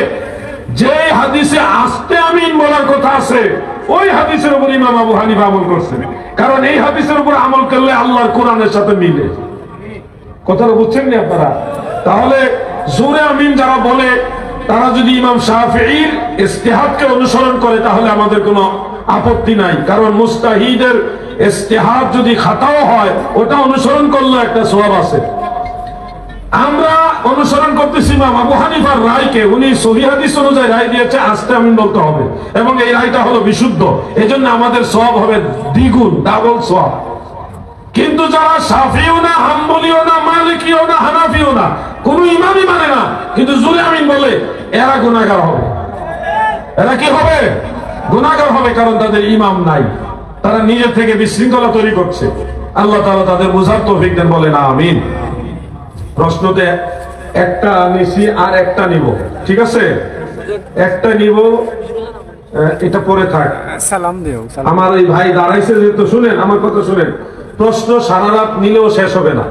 Speaker 2: যে হাদিসে আস্তে আমিন বলার কথা আছে, ওই হাদিসের উপর ইমাম আবু হানিফা আমল করছেন। কারণ এই হাদিসের উপর আমল করলে আল্লাহর কোরআনের সাথে মিলে। কথাটা বুঝছেন না আপনারা? তাহলে জোরে আমিন যারা বলে তারা যদি ইমাম শাফিঈর ইজতিহাদকে অনুসরণ করে তাহলে আমাদের কোনো আপত্তি নাই। কারণ মুস্তাহিদের ইজতিহাদ যদি খাতাও হয়, ওটা অনুসরণ করলে একটা সওয়াব আছে। আমরা অনুসরণ করতেছি ইমাম আবু হানিফার রায়কে। উনি সহিহ হাদিস অনুযায়ী রায় দিয়েছে আস্তে আমিন বলতে হবে, এবং এই রায়টা হলো বিশুদ্ধ। এজন্য আমাদের সওয়াব হবে দ্বিগুণ, ডাবল সওয়াব। কিন্তু যারা শাফিও না, হাম্বলিও না, মালিকিও না, হানাফিও না, কোন ইমামই মানে না, কিন্তু জোরে আমিন বলে, এরা গুনাহগার হবে। এরা কি হবে? গুনাহগার হবে। কারণ তাদের ইমাম নাই, তারা নিজে থেকে বিশৃঙ্খলা তৈরি করছে। আল্লাহ তাআলা তাদের বুঝার তৌফিক দেন, বলেন আমিন। প্রশ্নতে একটা নিছি আর একটা নিব, ঠিক আছে? একটা নিব, এটা পরে থাক।
Speaker 4: সালাম দিও।
Speaker 2: আমার এই ভাই দাঁড়াইছে যেহেতু, শুনেন আমার কথা শুনেন। প্রশ্ন সারা রাত নিলেও শেষ হবে না,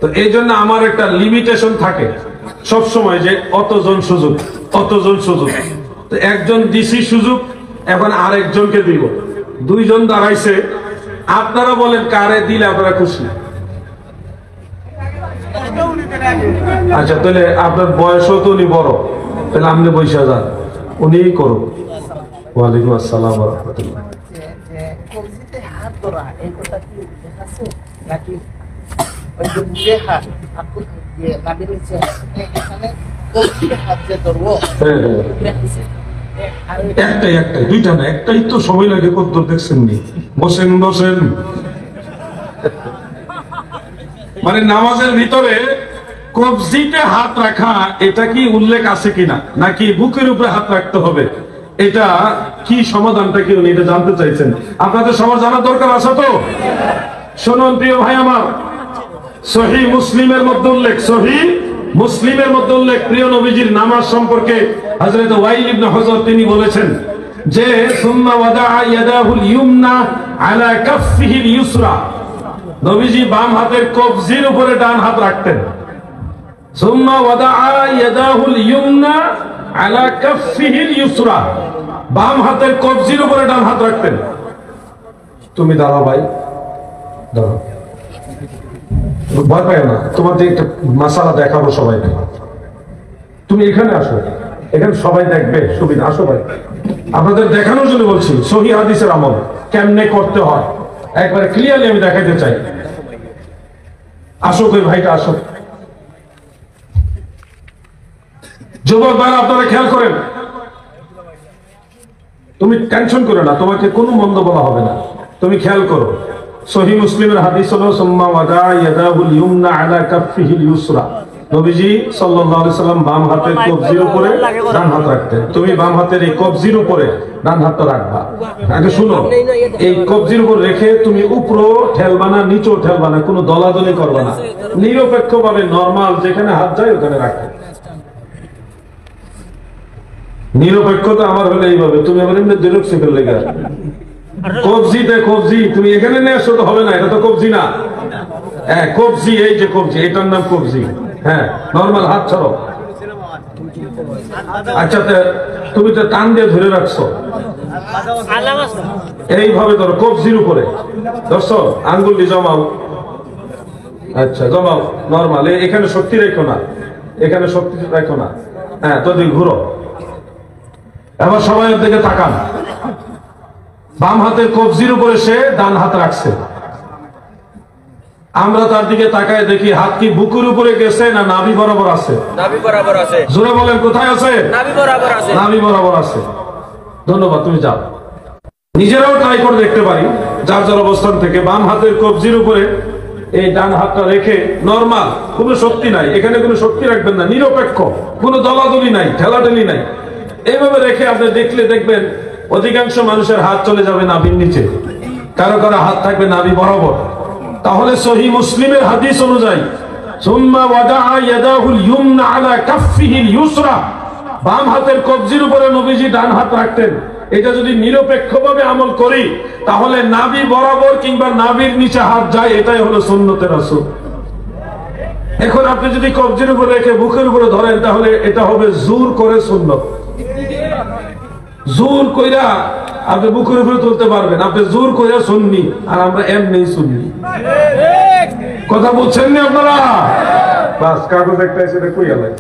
Speaker 2: তো এই জন্য আমার একটা লিমিটেশন থাকে সব সময়, যে অতজন সুযোগ, অতজন সুযোগ। তো একজন দিছি সুযোগ, এখন আরেকজনকে দিব। দুইজন দাঁড়াইছে, আপনারা বলেন কারে দিলে আপনারা খুশি? আচ্ছা, তাহলে আপনার বয়সও তো উনি বড়, তাহলে আপনি বৈশা যান, উনিই করুন। ওয়ালাইকুম আসসালাম ওয়া রাহমাতুল্লাহ। একটাই একটাই, দুইটা না, একটাই তো সময় লাগে কত, দেখছেন নি? বসেন বসেন। মানে নামাজের ভিতরে কবজিতে হাত রাখা, এটা কি উল্লেখ আছে কিনা, নাকি বুকের উপরে হাত রাখতে হবে? এটা কি সমাধানটা কি, উনি এটা জানতে চাইছেন। আপনাদের সবার জানার দরকার আছে তো? শুনুন প্রিয় ভাই আমার, সহিহ মুসলিমের মধ্যে উল্লেখ, সহিহ মুসলিমের মধ্যে উল্লেখ, প্রিয় নবীজির নামাজ সম্পর্কে হযরত ওয়াইল ইবনে হুজর তিনি বলেছেন যে, সুম্মা ওয়াদাআ ইয়াদাহুল ইয়ুমনা আলা কাফফিহিল ইউসরা। নবীজি বাম হাতের কবজির উপরে ডান হাত রাখতেন। সুম্মা ওয়াদাআ ইয়াদাহুল ইয়ুমনা আলা কাফফিহিল ইউসরা, বাম হাতের কবজির উপরে ডান হাত রাখতেন। তুমি দাঁড়াও ভাই, দাঁড়াও, ভয় পাই না, তোমাদের একটা মাসালা দেখাবো সবাইকে। তুমি এখানে আসো, এখানে সবাই দেখবে, সুবিধা। আসো ভাই, আপনাদের দেখানোর জন্য বলছি সহিহ হাদিসের আমল কেমনে করতে হয়, একবারে ক্লিয়ারলি আমি দেখাইতে চাই। আসো কই ভাইটা, আসো। যুবক ভাইরা আপনারা খেয়াল করেন, তুমি টেনশন করো না, তোমাকে কোনো মন্দ বলা হবে না। তুমি খেয়াল করো, সহিহ মুসলিমের হাদিস হলো সুম্মা ওয়াদা ইয়াদাহুল ইউমনা আলা কাফফিহিল ইউসরা। নবীজি সাল্লাল্লাহু আলাইহি সাল্লাম বাম হাতের কবজির উপরে ডান হাত রাখতেন। তুমি বাম হাতের এই কবজির উপরে ডান হাতটা রাখবা। আগে শুনো, এই কবজির উপর রেখে তুমি উপরও ঠেলবা না, নিচেও ঠেলবা না, কোনো দলাদলি করবা না, নিরপেক্ষভাবে নরমাল যেখানে হাত যায় ওখানে রাখবে। নিরপেক্ষতা আমার হলে এইভাবে, তুমি আবার এমনি দুই লক্ষ ফেললে গেলে কবজিতে কবজি তুমি এখানে নিয়ে আসো তো হবে না, এটা তো কবজি না। হ্যাঁ কবজি, এই যে কবজি, এটার নাম কবজি। হ্যাঁ নরমাল হাত ছাড়ো। আচ্ছা তুমি তো টান দিয়ে ধরে রাখছো, এইভাবে ধরো কবজির উপরে ধরছো, আঙ্গুলটি জমাও। আচ্ছা জমাও নরমাল, এখানে শক্তি রেখো না, এখানে শক্তি রাখো না। হ্যাঁ তো ঘুরো। এবার সবাই দিকে তাকান। বাম হাতের কবজির উপরে সে ডান হাত রাখছে। আমরা তার দিকে তাকায় দেখি হাত কি বুকের উপরে গেছে না নাভি বরাবর আছে?
Speaker 3: নাভি বরাবর আছে।
Speaker 2: জোরে বলেন কোথায় আছে?
Speaker 3: নাভি বরাবর আছে।
Speaker 2: নাভি বরাবর আছে। ধন্যবাদ, তুমি যাও। নিজেরাও ট্রাই করে দেখতে পারি যার যার অবস্থান থেকে। বাম হাতের কবজির উপরে এই ডান হাতটা রেখে নরমাল, কোনো শক্তি নাই, এখানে কোনো শক্তি রাখবেন না, নিরপেক্ষ, কোনো দলাদলি নাই, ঠেলাঠেলি নাই। এইভাবে রেখে আপনি দেখলে দেখবেন অধিকাংশ মানুষের হাত চলে যাবে নাভির নিচে, কারো কারো হাত থাকবে নাভি বরাবর। তাহলে সহিহ মুসলিমের হাদিস অনুযায়ী সুম্মা ওয়াদা ইয়াদাহুল ইউমনা আলা কাফফিহিল ইউসরা, বাম হাতের কবজির উপরে নবীজি ডান হাত রাখতেন। এটা যদি নিরপেক্ষভাবে আমল করি তাহলে নাভি বরাবর কিংবা নাভির নিচে হাত যায়, এটাই হলো সুন্নতে রাসূল। এখন আপনি যদি কবজির উপরে রেখে বুকের উপরে ধরেন তাহলে এটা হবে জোর করে সুন্নত। জোর কইরা আপনি বুকের উপরে তুলতে পারবেন, আপনি জোর কইরা সুন্নি, আর আমরা এমনি সুন্নি। কথা বলছেন না আপনারা? বাস কাগজ একটা এসে কইয়া লাই।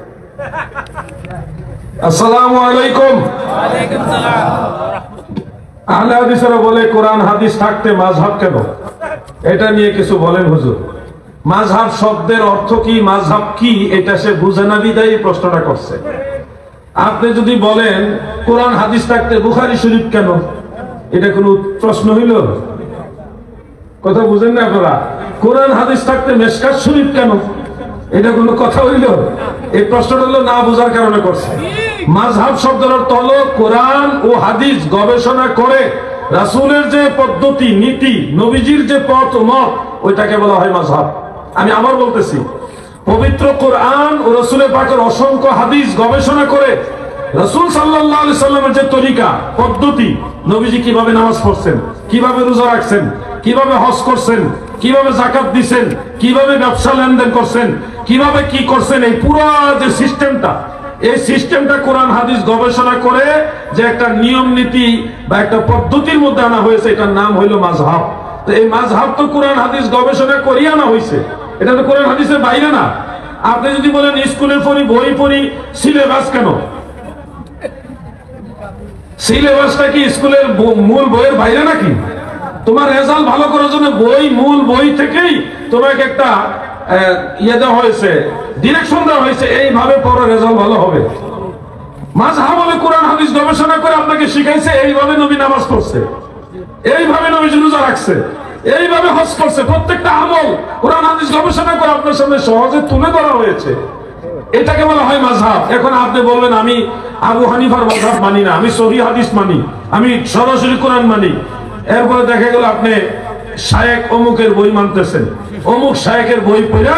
Speaker 2: আসসালামু আলাইকুম।
Speaker 3: ওয়ালাইকুম সালাম।
Speaker 2: আহলে হাদিসরা বলে কোরআন হাদিস থাকতে মাযহাব কেন? এটা নিয়ে কিছু বলেন হুজুর। মাযহাব শব্দের অর্থ কি, মাযহাব কি এটা সে বুঝে না বিধায় এই প্রশ্নটা করছে। আপনি যদি বলেন কোরআন হাদিস থাকতে বুখারী শরীফ কেন, এটা কোনো প্রশ্ন হইল? কথা বুঝেন না আপনারা? কোরআন হাদিস থাকতে মিশকাত শরীফ কেন, এটা কোনো কথা হইল? এই প্রশ্নটা হলো না বোঝার কারণে করছে। মাযহাব শব্দের অর্থ হলো কোরআন ও হাদিস গবেষণা করে রাসূলের যে পদ্ধতি, নীতি, নবীজির যে পথ মত, ওইটাকে বলা হয় মাযহাব। আমি আবার বলতেছি, পবিত্র কোরআন ও রাসূলের পাকের অসংখ্য হাদিস গবেষণা করে রাসূল সাল্লাল্লাহু আলাইহি সাল্লামের যে তরিকা, পদ্ধতি, নবীজি কিভাবে নামাজ পড়ছেন, কিভাবে রোজা রাখছেন, কিভাবে হজ করছেন, কিভাবে যাকাত দিবেন, কিভাবে ব্যবসা লেনদেন করছেন, কিভাবে কি করছেন, এই পুরো যে সিস্টেমটা, এই সিস্টেমটা কোরআন হাদিস গবেষণা করে যে একটা নিয়ম নীতি বা একটা পদ্ধতির মধ্যে আনা হয়েছে, এটার নাম হইল মাযহাব। তো এই মাযহাব তো কোরআন হাদিস গবেষণা করিয়ে আনা হয়েছে, এটা তো কোরআন হাদিসের বাইরে না। আপনি যদি বলেন স্কুলে পড়ি, বই পড়ি, সিলেবাস কেন? সিলেবাসটা কি স্কুলের মূল বইয়ের বাইরে নাকি? তোমার রেজাল্ট ভালো করার জন্য বই, মূল বই থেকেই তোমাকে একটা ইয়ে দেওয়া হয়েছে, ডিরেকশন দেওয়া হয়েছে, এইভাবে পড়ো রেজাল্ট ভালো হবে। মাযহাব বলে কোরআন হাদিস গবেষণা করে আপনাকে শিখাইছে এইভাবে নবী নামাজ পড়ছে, এইভাবে নবী রোজা রাখছে, এইভাবে হজ করছে। প্রত্যেকটা আমল কোরআন হাদিস গবেষণা করে আপনার সামনে সহজে তুলে ধরা হয়েছে, এটাকে বলা হয় মাযহাব। এখন আপনি বলবেন আমি আবু হানিফার মাযহাব মানি না, আমি সহিহ হাদিস মানি, আমি সরাসরি কোরআন মানি। এরপরে দেখা গেল আপনি শায়েখ অমুকের বই মানতেছেন, অমুক শায়েখের বই পড়া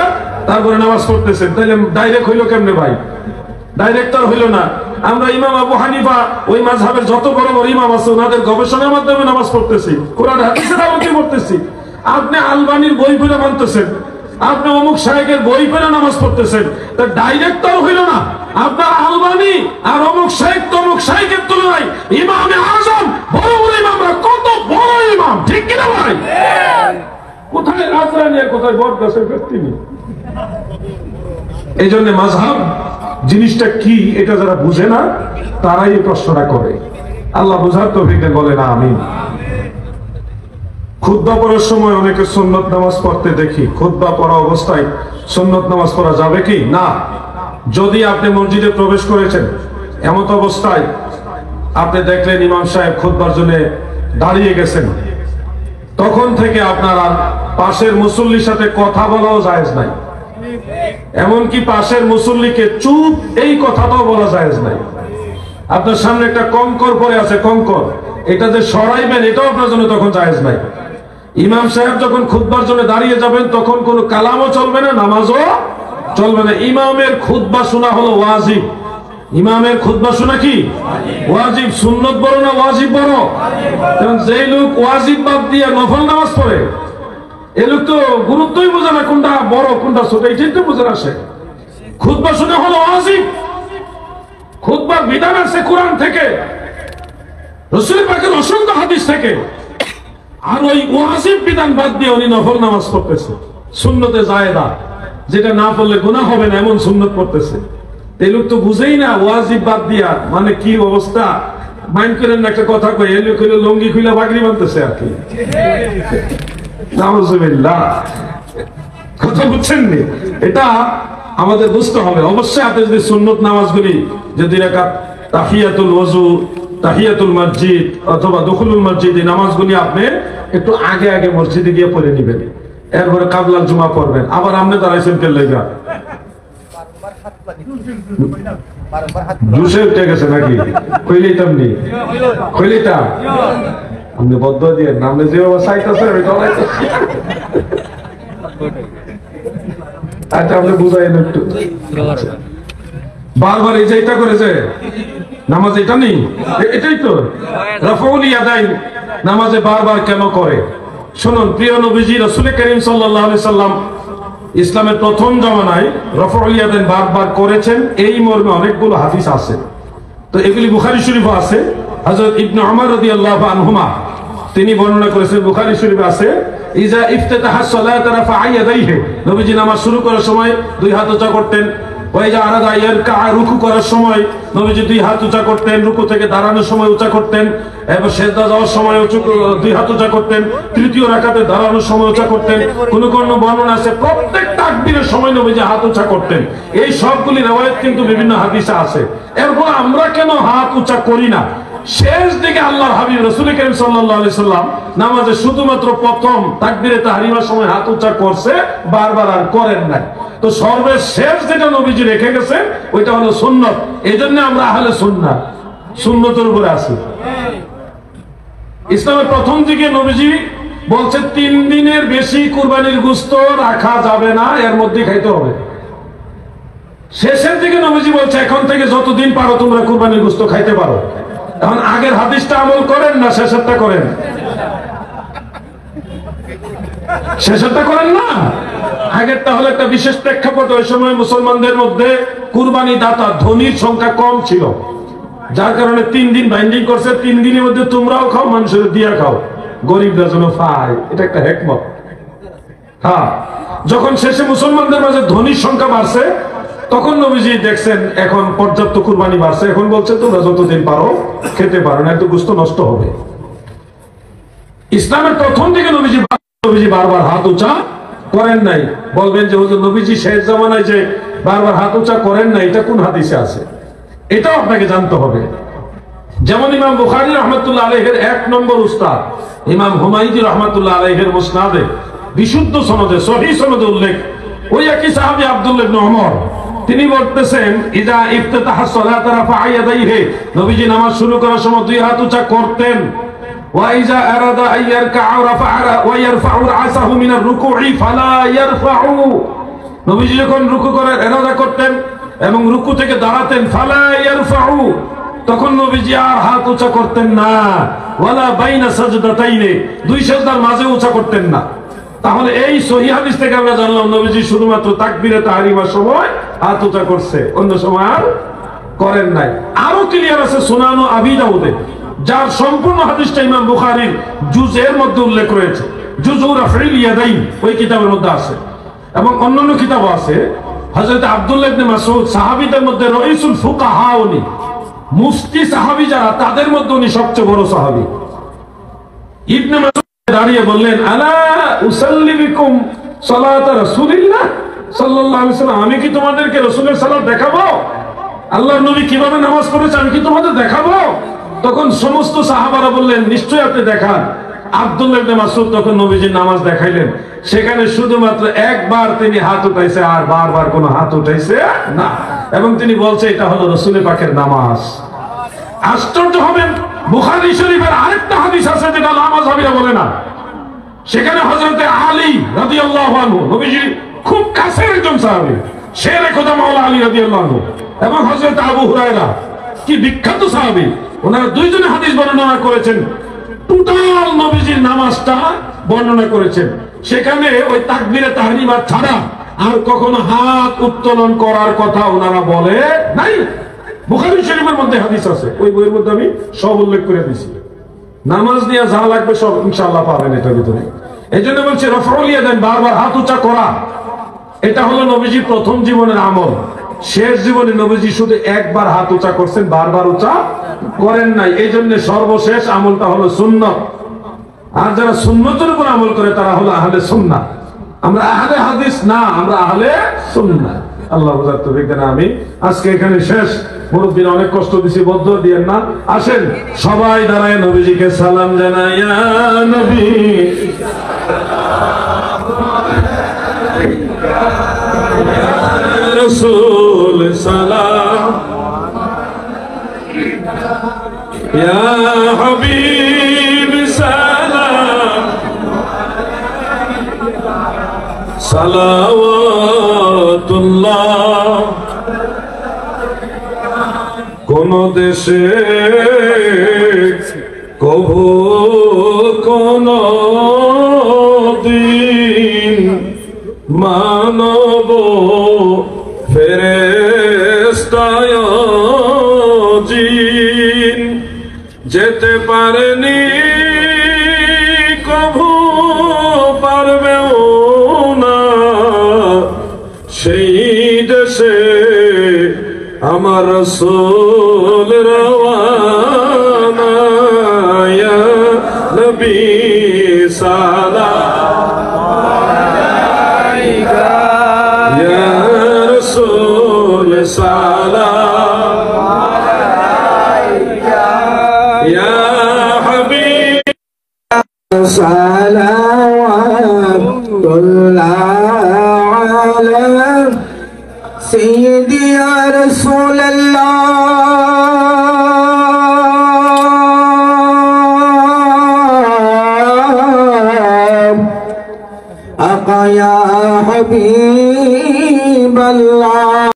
Speaker 2: তারপরে নামাজ পড়তেছেন, তাহলে ডাইরেক্ট হইলো কেমনে ভাই? ডাইরেক্টর হইল না। আমরা ইমাম আবু হানিফা, ওই মাযহাবের যত বড় বড় ইমাম আছে ওনাদের গবেষণার মাধ্যমে নামাজ পড়তেছি, কোরআন হাদিসের আলোকে পড়তেছি। আপনি আলবানির বই পড়া মানতেছেন, আপনি অমুক শায়েখের বই পড়া নামাজ পড়তেছেন, তা ডাইরেক্টর হইল না। আপনার আলবানি আর অমুক শায়েখ তমুক শায়েখের তুলনায় ইমামে আযম, বড় বড় ইমামরা কত বড় ইমাম, ঠিক কিনা ভাই? কোথায় রাজরানী আর কোথায় বট গাছের ব্যক্তি নেই। এই জন্য মাযহাব জিনিসটা কি এটা যারা বুঝে না তারাই এই প্রশ্নটা করে। আল্লাহ বুঝার তৌফিক দেন, বলে না আমিন। খুতবা পড়ার সময় অনেকে সুন্নত নামাজ পড়তে দেখি, খুতবা পড়া অবস্থায় সুন্নত নামাজ পড়া যাবে কি? না। যদি আপনি মসজিদে প্রবেশ করেছেন, এমত অবস্থায় আপনি দেখলেন ইমাম সাহেব খুতবার জন্য দাঁড়িয়ে গেছেন, তখন থেকে আপনার আর পাশের মুসল্লির সাথে কথা বলাও জায়েজ নাই, এমনকি পাশের মুসল্লিকে চুপ এই কথাটাও বলা জায়েজ নাই। আপনার সামনে একটা কঙ্কর পড়ে আছে, কঙ্কর, এটা যে সরাইবেন এটাও আপনার জন্য তখন জায়েজ নাই। ইমাম সাহেব যখন খুতবার জন্য দাঁড়িয়ে যাবেন তখন কোনো কালামও চলবে না, নামাজও চলবে না। ইমামের খুতবা শোনা হলো ওয়াজিব। ইমামের খুতবা শোনা কি ওয়াজিব? সুন্নত বড় না ওয়াজিব বড়? কারণ যেই লোক ওয়াজিব বাদ দিয়ে নফল নামাজ পড়ে এই লোক তো গুরুত্বই বোঝে না কোনটা বড় কোনটা ছোট, এটাই তো বোঝে না সে। খুতবা শোনা হলো ওয়াজিব। খুতবার বিধান আছে কোরআন থেকে, রাসূল পাকের অসংখ্য হাদিস থেকে। আর ওই ওয়াজিব বিধান বাদ দিয়ে উনি নফল নামাজ পড়তেছে, সুন্নতে জায়েদা, যেটা না পড়লে গুনাহ হবে না এমন সুন্নত পড়তেছে। এই লোক তো বুঝেই না ওয়াজিব বাদ দিয়া মানে কি অবস্থা। মাইন্ড করেন না একটা কথা কই, এই লোক হইলো লঙ্গি খুলে বাগড়ি বানতেছে আর কি। নাউজুবিল্লাহ, কথা বুঝছেন নি? এটা আমাদের বুঝতে হবে। অবশ্যই আপনি যদি সুন্নত নামাজগুলি যে 2 রাকাত তাহিয়াতুল ওযু, তাহিয়াতুল মসজিদ অথবা দুখুলুল মসজিদ, এই নামাজগুলি আপনি একটু আগে আগে মসজিদে গিয়ে পড়ে নেবেন, এরপরে কাবলাল জুমা পড়বেন। আবার আপনি দাঁড়াইছেন কে লাগা জুসে উঠে গেছে নাকি? কইলেই তেমনি কইলেইটা আপনি বদ্ধ দিয়ে নামে যে চাইতেছে আমি চলাইতেছি। আচ্ছা আপনি বুঝাইন একটু। বারবার এই যে এটা করেছে নামাজ, এটা নেই, এটাই তো রাফউল ইয়াদাইন নামাজে বারবার কেন করে? শুনুন, প্রিয় নবীজি রাসূল করিম সাল্লাল্লাহু আলাইহি সাল্লাম ইসলামের প্রথম জামানায় রাফউল ইয়াদাইন বারবার করেছেন, এই মর্মে অনেকগুলো হাদিস আছে। তো এগুলি বুখারী শরীফে আছে। হযরত ইবনে ওমর রাদিয়াল্লাহু আনহুমা তিনি বর্ণনা করেছেন, বুখারী শরীফে আছে, ইজা ইফতাতাহা সালাত রাফা ইয়াদাইহি, নবীজি নামাজ শুরু করার সময় 2 হাত উঁচা করতেন। ওয়াইজা আরাদা ইয়ারকা, রুকু করার সময় নবীজি 2 হাত উঁচা করতেন, রুকু থেকে দাঁড়ানোর সময় উঁচা করতেন, এবং সিজদা যাওয়ার সময় 2 হাত উঁচা করতেন, তৃতীয় রাকাতে দাঁড়ানোর সময় উঁচা করতেন। কোন কোন বর্ণনা আছে প্রত্যেক তাকবীরের সময় নবীজি হাত উঁচা করতেন। এই সবগুলি রওয়ায়াত কিন্তু বিভিন্ন হাদিসে আছে। এরপর আমরা কেন হাত উঁচা করি না? শেষ দিকে আল্লাহর হাবিব রাসূল করিম সাল্লাল্লাহু আলাইহি সাল্লাম নামাজে শুধুমাত্র প্রথম তাকবীরে তাহরিমার সময় হাত উঁচা করছে, বারবার আর করেন নাই। তো সর্বশেষ যেটা নবীজি রেখে গেছেন ওইটা হলো সুন্নত। এইজন্য আমরা আহলে সুন্নাহ, সুন্নতের উপরে আছি। ইসলামের প্রথম দিকে নবীজি বলছে 3 দিনের বেশি কুরবানির গোশত রাখা যাবে না, এর মধ্যে খাইতে হবে। শেষের দিকে নবীজি বলছে এখন থেকে যতদিন পারো তোমরা কুরবানির গোশত খাইতে পারো। এখন আগের হাদিসটা আমল করেন না শেষেরটা করেন? শেষেরটা করেন না, আগেরটা হলো একটা বিশেষ প্রেক্ষাপট। ওই সময় মুসলমানদের মধ্যে কুরবানি দাতা ধনীর সংখ্যা কম ছিল, যার কারণে 3 দিন বাইন্ডিং করছে। 3 দিনের মধ্যে তোমরাও খাও, মানুষের দিয়া খাও, গরিবরা যেন পায়। এটা একটা হিকমত। হ্যাঁ, যখন শেষে মুসলমানদের মাঝে ধনীর সংখ্যা বাড়ছে তখন নবীজি দেখছেন এখন পর্যাপ্ত কুরবানি বাড়ছে, এখন বলছে তোমরা যতদিন পারো খেতে পারো, না একটু গোশত নষ্ট হবে। ইসলামের প্রথম দিকে নবীজি বারবার হাত উঁচা করেন নাই। বলবেন যে হুজুর নবীজি শেষ জামানায় যে বারবার হাত উঁচা করেন নাই, এটা কোন হাদিসে আছে? এটাও আপনাকে জানতে হবে। যেমন ইমাম বুখারী রাহমাতুল্লাহ আলাইহির 1 নম্বর উস্তাদ ইমাম হুমায়দি রাহমাতুল্লাহ আলাইহির মুসনাদে বিশুদ্ধ সনদে সহিহ সনদে উল্লেখ, ওই একই সাহাবী আব্দুল্লাহ ইবনে ওমর তিনি বলতেছেন ইজা ইফতাতাহা সালাত রাফা ইয়াদাইহি, নবীজি নামাজ শুরু করার সময় 2 হাত উঁচা করতেন। ওয়া ইজা আরাদা আইয়ারকা রাফা ওয়া ইয়ারফাউ রাসাহু মিনার রুকুই ফালা ইয়ারফাউ, নবীজি যখন রুকু করার ইরাদা করতেন এবং রুকু থেকে দাঁড়াতেন ফালা ইয়ারফাউ, তখন নবীজি আর হাত উঁচা করতেন না। ওয়ালা বাইনা সাজদাতাইনি, 2 সিজদার মাঝে উঁচা করতেন না। তাহলে এই সহিহ হাদিস থেকে আমরা জানলাম নবীজি শুধুমাত্র তাকবীরে তাহরিমার সময় হাত উঁচা করছে, অন্য সময় আর করেন নাই। আরো ক্লিয়ার আছে সুনান আবি দাউদে, যার সম্পূর্ণ হাদিসটা ইমাম বুখারীর জুজের মধ্যে উল্লেখ রয়েছে। জুজু রাফউল ইয়াদাইন ওই কিতাবের মধ্যে আছে, এবং অন্যান্য কিতাবও আছে। হযরত আব্দুল্লাহ ইবনে মাসউদ সাহাবীদের মধ্যে রাইসুল ফুকাহা, উনি মুফতি সাহাবী যারা তাদের মধ্যে উনি সবচেয়ে বড় সাহাবী। ইবনে মাসউদ দাঁড়িয়ে বললেন আলা উসাল্লি বিকুম সালাত রাসূলিল্লাহ সাল্লাল্লাহু আলাইহি ওয়াসাল্লাম, আমি কি তোমাদেরকে রাসূলের সালাত দেখাবো? আল্লাহর নবী কিভাবে নামাজ পড়েছে আমি কি তোমাদের দেখাবো? তখন সমস্ত সাহাবারা বললেন নিশ্চয়ই আপনি দেখান। আব্দুল্লাহ ইবনে মাসউদ তখন নবীজির নামাজ দেখাইলেন, সেখানে শুধুমাত্র একবার তিনি হাত উঠাইছে, আর বারবার কোনো হাত উঠাইছে না, এবং তিনি বলছে এটা হলো রাসূল পাকের নামাজ। আশ্চর্য হবেন, বুখারী শরীফের আরেকটা হাদিস আছে যেটা নামাজীরা বলে না। সেখানে হযরতে আলী রাদিয়াল্লাহু আনহু, নবীজির খুব কাছের একজন সাহাবী, শেরে খোদা মাওলানা আলী রাদিয়াল্লাহু আনহু, এবং হযরত আবু হুরায়রা, কি বিখ্যাত সাহাবী, ওনারা দুইজনে হাদিস বর্ণনা করেছেন, টোটাল নবীজির নামাজটা বর্ণনা করেছেন। সেখানে ওই তাকবীরে তাহরিমা ছাড়া আর কখনো হাত উত্তোলন করার কথা ওনারা বলে নাই। বুখারী শরীফের মধ্যে হাদিস আছে, ওই বইয়ের মধ্যে আমি সব উল্লেখ করে দিয়েছি। নামাজ নিয়ে যা লাগবে সব ইনশাআল্লাহ পাবেন এটার ভিতরে। এই জন্য বলছি রফউল ইয়াদাইন, বারবার হাত উঁচা করা, এটা হলো নবীজির প্রথম জীবনের আমল। শেষ জীবনে নবীজি শুধু একবার হাত উঁচা করছেন, বারবার উঁচা করেন নাই। এই জন্য সর্বশেষ আমলটা হলো সুন্নাত। আর যারা সুন্নতের উপর আমল করে তারা হলো আহলে সুন্নাহ। আমরা আহলে হাদিস না, আমরা আহলে সুন্নাহ। আল্লাহ বুঝার তৌফিক দেন। আমি আজকে এখানে শেষ। মুরব্বীর অনেক কষ্ট দিছি, বদ্ধ দিয়েন না। আসেন সবাই দাঁড়ায় নবীজিকে সালাম জানাই। ইয়া নবী রাসূল সালাম, ইয়া হাবিব সালাম, সালাওয়াতুল্লাহ। কোন দেশে কভু কোন দিন মানব ফেরেশতায় জিন যেতে পারেনি, কভু পারবেও না, সেই দেশে আমার রাসূল রওয়ানা। ইয়া নবী সালাম আলাইকা, ইয়া রাসূল সালাম আলাইকা, ইয়া হাবিব সালাওয়াতুল্লাহ আলা سيدي يا رسول الله، آقا يا حبيب الله.